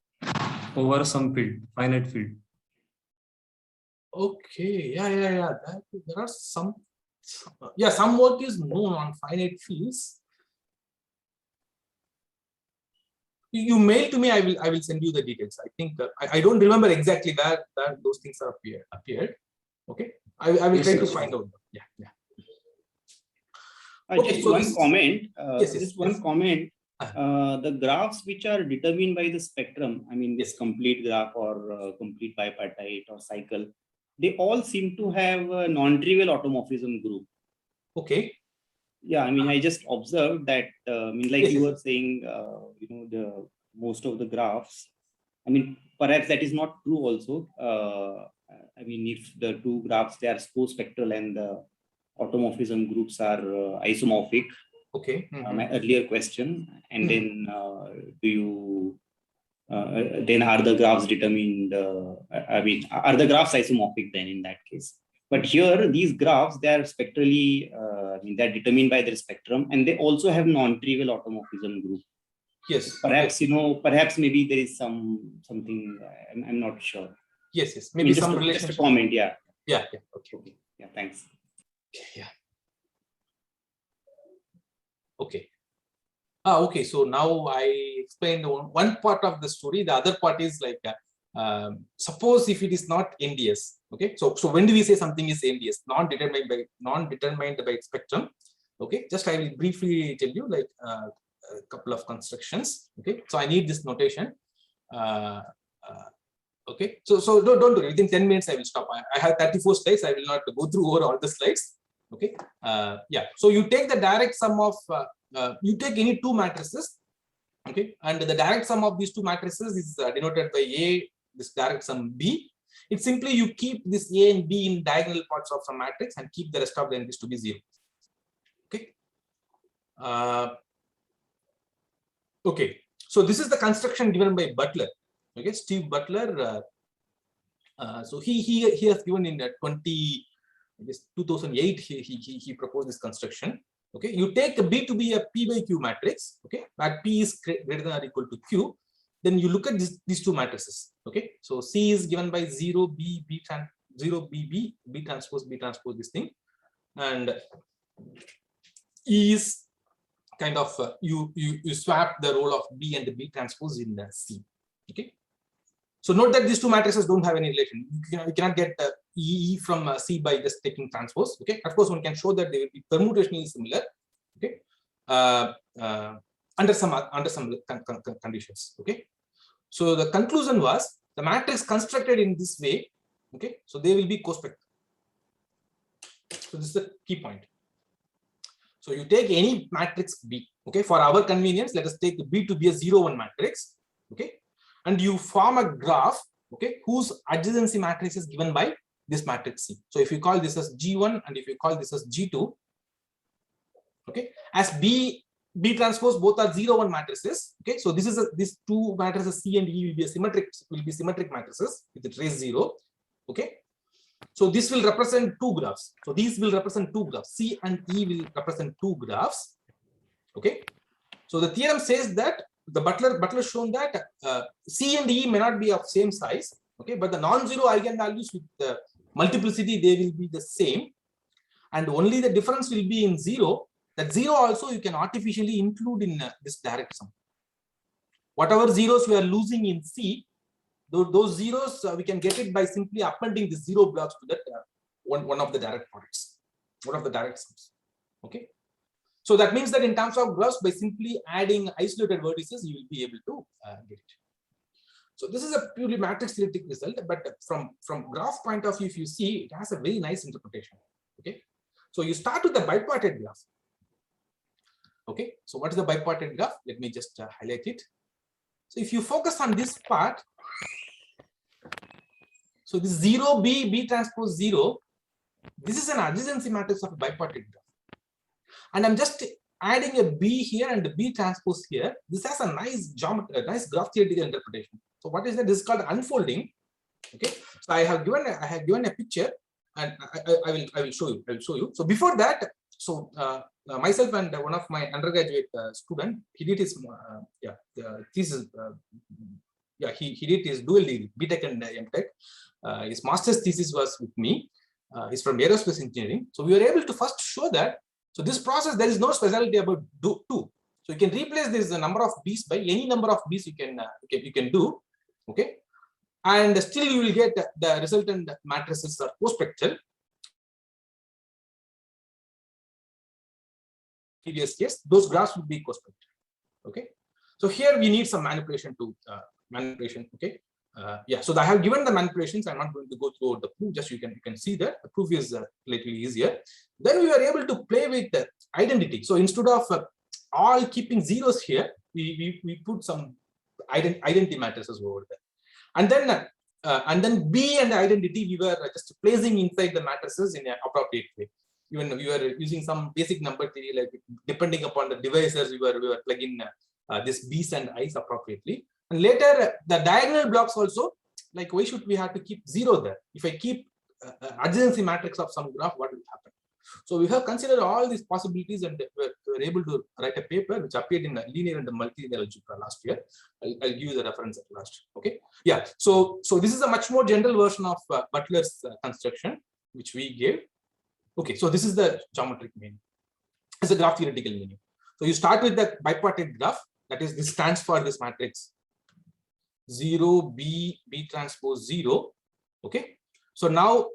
over some field, finite field? Okay. Yeah. There are some. Yeah, some work is known on finite fields. You mail to me, I will send you the details. I think I don't remember exactly where those things are appeared. Okay, I will try to find out. Yeah. Okay, Just so one comment. Yes. Comment. The graphs which are determined by the spectrum, I mean this complete graph or complete bipartite or cycle, they all seem to have a non-trivial automorphism group. Okay. Yeah, I mean, I just observed that. Yes, you were saying, the most of the graphs. I mean, perhaps that is not true. Also, I mean, if the two graphs they are co-spectral and the automorphism groups are isomorphic. Okay. My earlier question, and then do you? Then are the graphs determined? I mean, are the graphs isomorphic then in that case? But here, these graphs, they are spectrally, they're determined by their spectrum, and they also have non-trivial automorphism group. Yes. Perhaps, perhaps maybe there is something, I'm not sure. Yes. Maybe some relation. Just a comment, yeah. Yeah. Okay. Yeah, thanks. Yeah. Okay. Okay. So now I explained one part of the story. The other part is suppose if it is not NDS. Okay. So when do we say something is NDS? Non-determined by spectrum. Okay. Just I will briefly tell you a couple of constructions. Okay. So I need this notation. Okay. So don't worry. Within 10 minutes I will stop. I have 34 slides. I will not go through over all the slides. Okay. Yeah. So you take the direct sum of you take any two matrices. Okay. And the direct sum of these two matrices is denoted by A. This direct sum B. It's simply you keep this A and B in diagonal parts of some matrix and keep the rest of the entries to be 0. Okay. Okay. So this is the construction given by Butler. Okay, Steve Butler. So he has given in 2008 he proposed this construction. Okay, you take B to be a P by Q matrix. Okay, where P is greater than or equal to Q. Then you look at these two matrices. Okay, so C is given by 0 B B transpose this thing, and E is kind of you swap the role of B and the B transpose in the C. Okay, so note that these two matrices don't have any relation. You cannot get E from C by just taking transpose. Okay, of course one can show that they will be permutationally similar. Okay, under some conditions. Okay, so the conclusion was the matrix constructed in this way. Okay, so they will be co-spectral. So this is the key point. So you take any matrix B. Okay, for our convenience, let us take B to be a 0-1 matrix. Okay, and you form a graph. Okay, whose adjacency matrix is given by this matrix C. So if you call this as G1 and if you call this as G2. Okay, as B B transpose, both are 0, 1 matrices. Okay, so these two matrices C and E will be symmetric matrices with the trace 0. Okay, so this will represent two graphs. So these will represent two graphs. C and E will represent two graphs. Okay, so the theorem says that the Butler shown that C and E may not be of same size. Okay, but the non-zero eigenvalues with the multiplicity, they will be the same, and only the difference will be in 0. That 0 also you can artificially include in this direct sum. Whatever zeros we are losing in C, those zeros we can get it by simply appending the 0 blocks to that one of the direct products, one of the direct sums. Okay, so that means that in terms of graphs, by simply adding isolated vertices, you will be able to get it. So this is a purely matrix theoretic result, but from graph point of view, if you see, it has a very nice interpretation. Okay, so you start with the bipartite graph. Okay, so what is the bipartite graph? Let me just highlight it. So if you focus on this part, so this 0 B transpose 0, this is an adjacency matrix of a bipartite graph, and I'm just adding a B here and a B transpose here. This has a nice geometry, nice graph theoretical interpretation. So what is that? This is called unfolding. Okay, so I have given a picture, and I will show you. I will show you. So before that, so myself and one of my undergraduate student, he did his thesis. He did his dual degree, BTech and MTech. His master's thesis was with me. He's from aerospace engineering. So we were able to first show that. So this process, there is no specialty about two. So you can replace this number of B's by any number of B's you can do. Okay, and still you will get the resultant matrices are co-spectral. Previous case, those graphs will be co-spectral. Okay, so here we need some manipulation to manipulation. Okay, so I have given the manipulations. I'm not going to go through the proof. Just you can see that the proof is little easier. Then we were able to play with the identity. So instead of all keeping zeros here, we put some identity matrices over there, and then B and the identity we were just placing inside the matrices in an appropriate way. Even we were using some basic number theory, like depending upon the divisors, we were plugging this B's and I's appropriately. And later the diagonal blocks also, like why should we have to keep 0 there? If I keep adjacency matrix of some graph, what will happen? So we have considered all these possibilities, and we were able to write a paper which appeared in linear and multilinear algebra last year. I'll give you the reference at last. Okay, so this is a much more general version of Butler's construction which we gave. Okay, so this is the geometric meaning. It's a graph theoretical meaning. So you start with the bipartite graph. That is, this stands for this matrix 0 B transpose 0. Okay, so now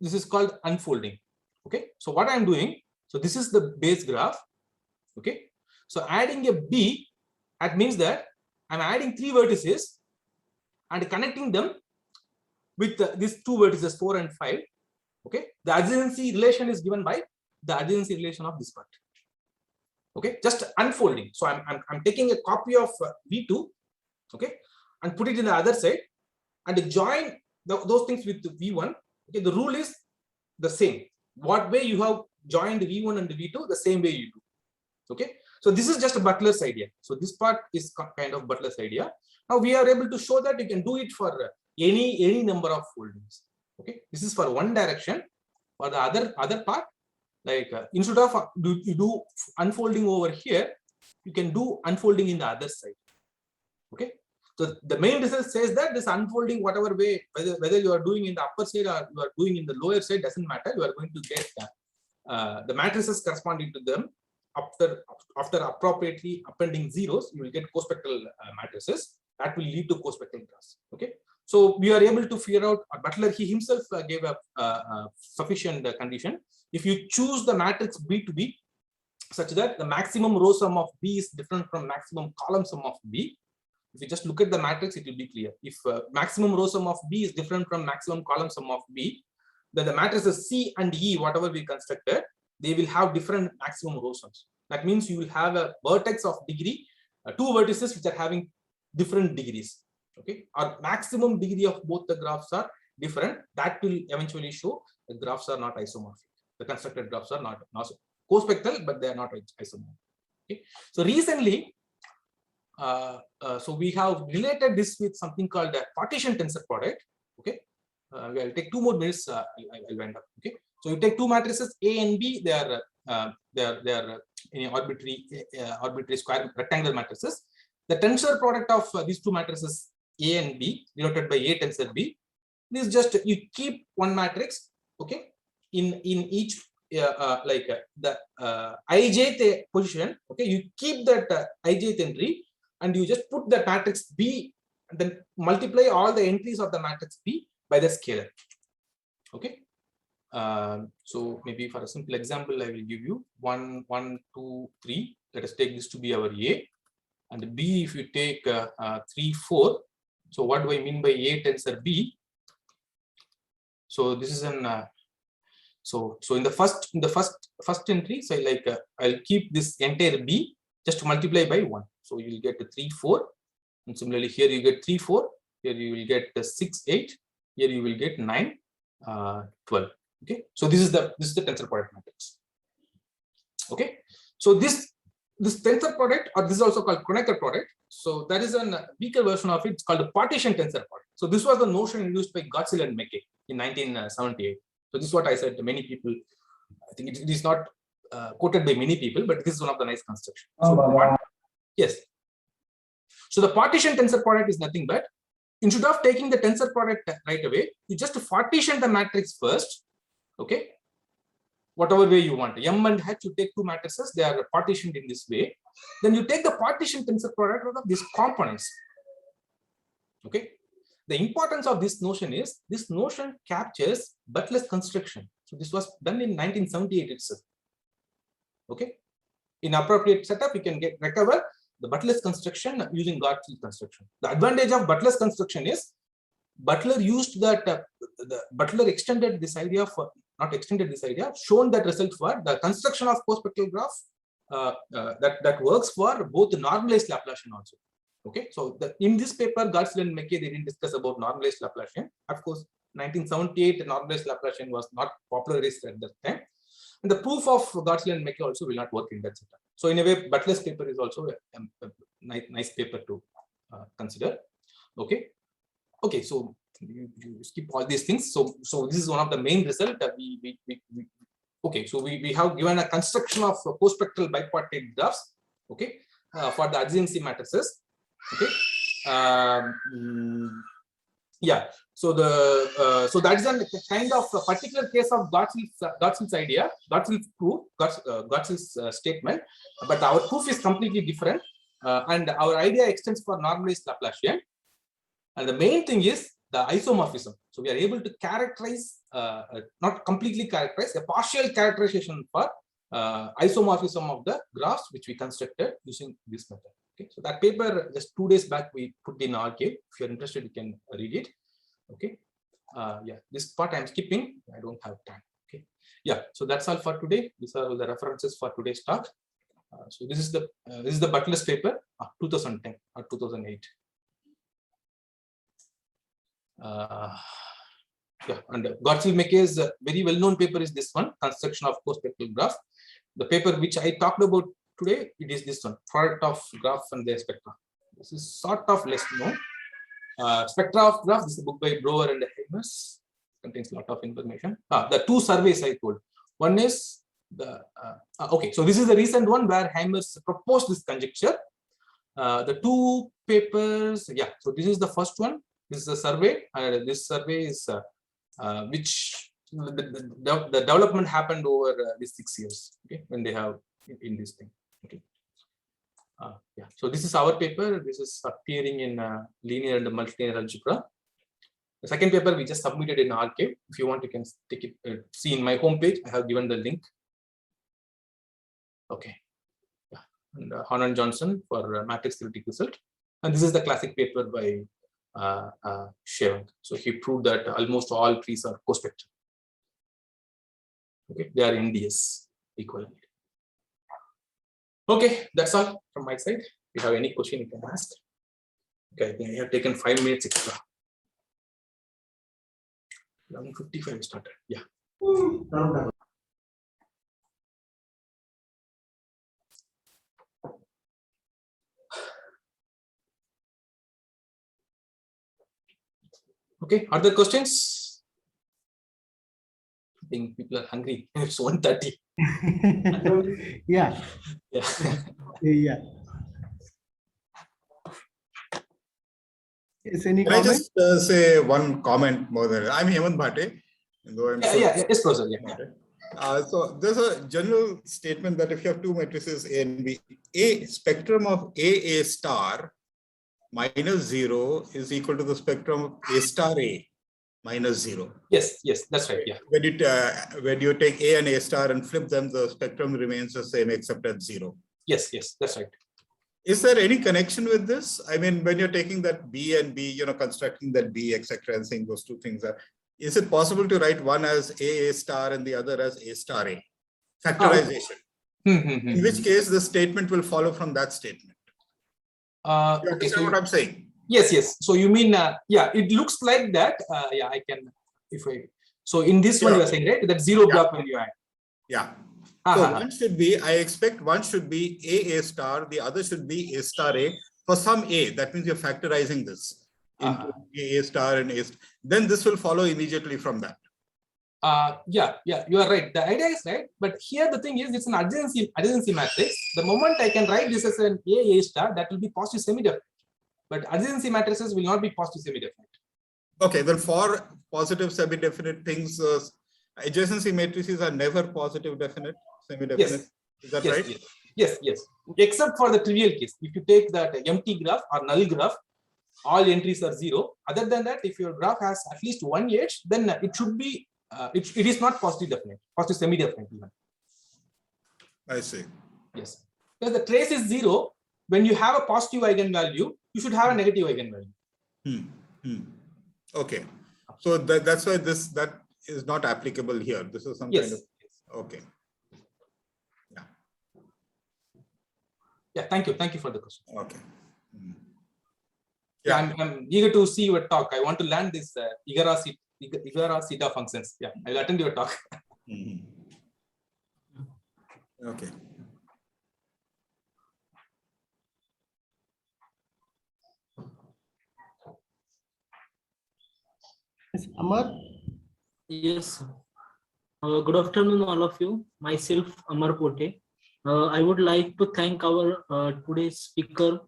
this is called unfolding. Okay, so what I'm doing, so this is the base graph. Okay, so adding a B, that means that I'm adding 3 vertices and connecting them with these 2 vertices 4 and 5. Okay, the adjacency relation is given by the adjacency relation of this part. Okay, just unfolding. So I'm taking a copy of V2, okay, and put it in the other side and join those things with V1. Okay, the rule is the same. What way you have joined V1 and V2, the same way you do. Okay, so this is just a Butler's idea. So this part is kind of Butler's idea. Now we are able to show that you can do it for any number of foldings. Okay, this is for one direction. For the other part, like instead of you do unfolding over here, you can do unfolding in the other side. Okay, so the main result says that this unfolding, whatever way, whether you are doing in the upper side or you are doing in the lower side, doesn't matter. You are going to get the matrices corresponding to them. After appropriately appending zeros, you will get co-spectral matrices that will lead to co-spectral graphs. Okay, so we are able to figure out. Butler, he himself gave a sufficient condition. If you choose the matrix B to be such that the maximum row sum of B is different from maximum column sum of B, if you just look at the matrix, it will be clear. If maximum row sum of B is different from maximum column sum of B, then the matrices C and E, whatever we constructed, they will have different maximum row sums. That means you will have a vertex of degree, 2 vertices which are having different degrees. Okay, or maximum degree of both the graphs are different. That will eventually show the graphs are not isomorphic. The constructed graphs are not co-spectral, but they are not isomorphic. Okay. So recently, so we have related this with something called a partition tensor product. Okay. I'll take 2 more minutes. I'll wind up. Okay. So you take 2 matrices A and B. They are in arbitrary square rectangular matrices. The tensor product of these 2 matrices A and B denoted by A tensor B. This is just you keep one matrix. Okay. In each the ijth position. Okay. You keep that ijth entry and you just put the matrix B and then multiply all the entries of the matrix B by the scalar. Okay. So maybe for a simple example, I will give you 1, 1, 2, 3. Let us take this to be our A, and B. If you take 3, 4. So what do I mean by A tensor B? So this is an so in the first entry, so I'll keep this entire B just to multiply by 1. So you will get 3, 4, and similarly here you get 3, 4. Here you will get 6, 8. Here you will get 9, 12. Okay, so this is the tensor product matrix. Okay, so this tensor product, or this is also called Kronecker product. So that is a weaker version of it. It's called the partition tensor product. So this was the notion introduced by Gottzel and Mecke in 1978. So this is what I said to many people. I think it is not quoted by many people, but this is one of the nice constructions. So yes. So the partition tensor product is nothing but, instead of taking the tensor product right away, you just partition the matrix first. Okay, whatever way you want. M and H, you take 2 matrices, they are partitioned in this way. Then you take the partition tensor product out of these components. Okay, the importance of this notion is this notion captures Butler's construction. So this was done in 1978 itself. Okay, in appropriate setup, you can recover the Butler's construction using Gottzel's construction. The advantage of Butler's construction is Butler used that Butler extended this idea for, not extended this idea, shown that result for the construction of co-spectral graph that works for both the normalized Laplacian also. Okay, so in this paper, Gottzel and Mecke, they didn't discuss about normalized Laplacian. Of course, 1978, the normalized Laplacian was not popularized at that time. And the proof of Gottzel and Mecke also will not work in that setup. So in a way, Butler's paper is also a nice paper to consider. Okay. Okay, so you skip all these things. So this is one of the main results that okay, so we have given a construction of co-spectral bipartite graphs. Okay, for the adjacency matrices. Okay, yeah. So so that is a kind of a particular case of Gottzel's idea, Gottzel's proof, Gottzel's statement. But our proof is completely different, and our idea extends for normalized Laplacian. And the main thing is the isomorphism. So we are able to characterize, not completely characterize, a partial characterization for isomorphism of the graphs which we constructed using this method. Okay, so that paper just 2 days back we put in archive. If you're interested, you can read it. Okay, yeah, this part I'm skipping. I don't have time. Okay, yeah. So that's all for today. These are all the references for today's talk. So this is the Butler's paper, 2010 or 2008. Yeah, and Gottzel-Mecke's very well-known paper is this one, construction of co-spectral graph. The paper which I talked about today, it is this one, product of graph and their spectra. This is sort of less known. Spectra of graph, this is a book by Brouwer and Heimers, contains a lot of information. The 2 surveys I told. One is the, okay, so this is the recent one where Heimers proposed this conjecture. The 2 papers, yeah, so this is the first one. This is a survey. This survey is which the development happened over these 6 years. Okay, when they have in this thing. Okay. Yeah. So this is our paper. This is appearing in linear and multilinear algebra. The second paper we just submitted in archive. If you want, you can take it. See in my homepage. I have given the link. Okay. Yeah. And Honan Johnson for matrix theoretic result. And this is the classic paper by Shevang. So he proved that almost all trees are co-spectral. Okay, they are NDS equivalent. Okay, that's all from my side. If you have any question, you can ask. Okay, I have taken 5 minutes extra. 11:55 started. Yeah. Okay, other questions? I think people are hungry. It's 1:30. Yeah, Yeah. yeah. Is any Can I comment? just say one comment more than I'm Hemant Bhate, though I'm sure. Yes, Professor. Yeah. So there's a general statement that if you have two matrices A and B, A spectrum of A star minus 0 is equal to the spectrum of A star A minus 0. Yes, that's right. Yeah. When you take A and A star and flip them, the spectrum remains the same except at 0. Yes, that's right. Is there any connection with this? I mean, when you're taking that B and B, constructing that B, etc., and saying those two things are, is it possible to write one as A star and the other as A star A? Factorization. In which case, the statement will follow from that statement. You Okay, understand what I'm saying? Yes. So you mean, it looks like that. I can, so in this one you are saying, right, that 0 block when you add. Yeah. So one should be, I expect one should be A star, the other should be A star A for some A. That means you're factorizing this into A star and A star. Then this will follow immediately from that. Yeah, you are right. The idea is right, but here the thing is, it's an adjacency matrix. The moment I can write this as an A star, that will be positive semi-definite. But adjacency matrices will not be positive semi-definite. Okay, then for positive semi-definite things, adjacency matrices are never positive definite, semi-definite. Yes. Is that right? Yes. Except for the trivial case. If you take that empty graph or null graph, all entries are 0. Other than that, if your graph has at least one edge, then it should be, it is not positive definite, positive semi-definite even. I see. Yes. Because the trace is 0. When you have a positive eigenvalue, you should have a negative eigenvalue. Okay. So that's why that is not applicable here. This is some kind of, okay. Yeah, thank you for the question. Okay. I'm eager to see your talk. I want to learn this Igara-Zeta functions. Yeah, I'll attend your talk. Okay. Yes, Amar? Yes. Good afternoon, all of you. Myself, Amar Pote. I would like to thank our today's speaker,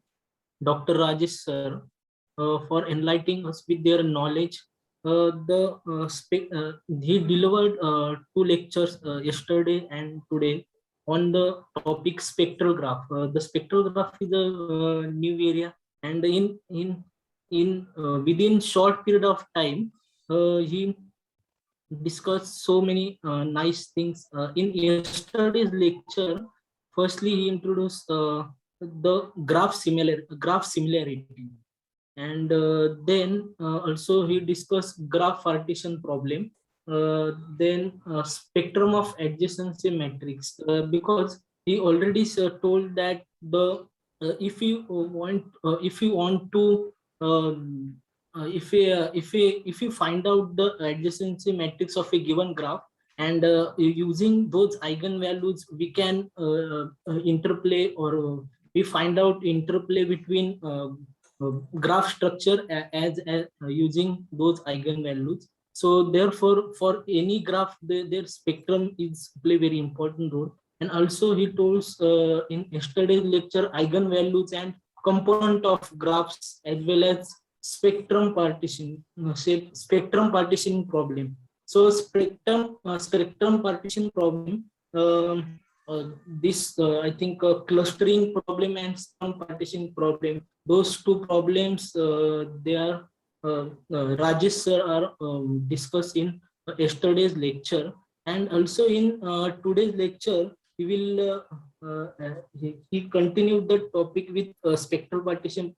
Dr. Rajesh sir, for enlightening us with their knowledge. He delivered 2 lectures yesterday and today on the topic spectral graph. The spectral graph is a new area, and within short period of time, he discussed so many nice things. In yesterday's lecture, firstly he introduced the graph similarity, and then also he discussed graph partition problem, then spectrum of adjacency matrix, because he already told that the if you want to if you find out the adjacency matrix of a given graph, and using those eigenvalues, we can interplay, or we find out interplay between graph structure as using those eigenvalues. So therefore, for any graph, their spectrum is play very important role. And also he told in yesterday's lecture eigenvalues and component of graphs, as well as spectrum partition problem. So spectrum partition problem, this I think clustering problem and spectrum partition problem, those 2 problems they are Rajesh sir are discussed in yesterday's lecture. And also in today's lecture, he will he continued the topic with spectral partition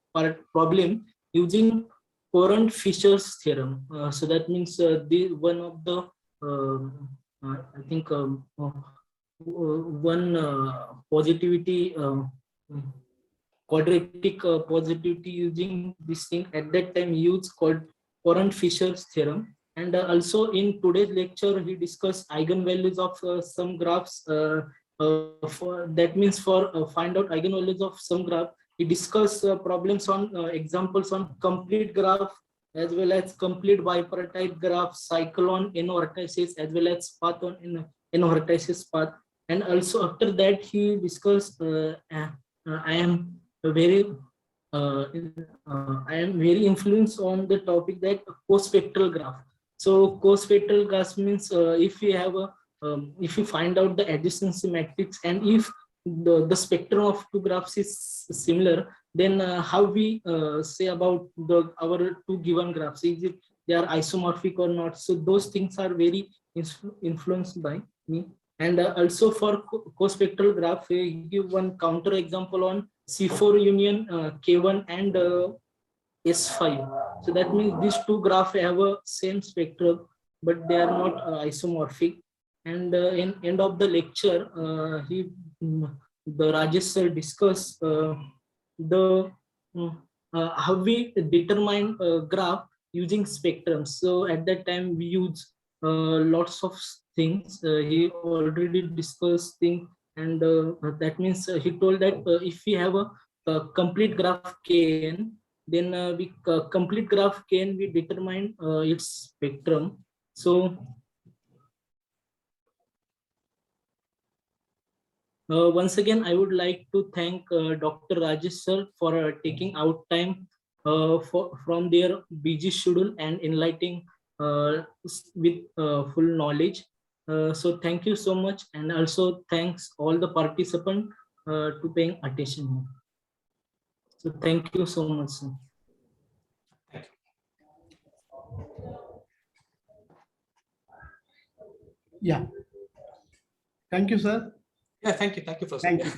problem using Courant-Fisher's theorem. So that means the one of the I think one positivity quadratic positivity using this thing at that time used called Courant-Fisher's theorem. And also in today's lecture, he discussed eigenvalues of some graphs. That means for find out eigenvalues of some graph, he discussed problems on examples on complete graph as well as complete bipartite graph, cycle on n vertices, as well as path on n vertices path. And also after that, he discussed, I am very influenced on the topic that co-spectral graph. So co-spectral graph means if we have a if you find out the adjacency matrix, and if the spectrum of two graphs is similar, then how we say about our two given graphs, is it they are isomorphic or not? So those things are very influenced by me. And also for co-spectral graph, we give one counter example on C4 union K1 and S5. So that means these two graphs have a same spectrum, but they are not isomorphic. And in end of the lecture, the Rajesh sir discussed how we determine graph using spectrum. So at that time we use lots of things. He already discussed things, and that means he told that if we have a complete graph Kn, then we complete graph Kn we determine its spectrum. So once again, I would like to thank Dr. Rajesh sir for taking out time from their busy schedule and enlightening with full knowledge. So thank you so much, and also thanks all the participants to paying attention. So thank you so much, sir. Yeah. Thank you, sir. Yeah, thank you. Thank you for Thank you.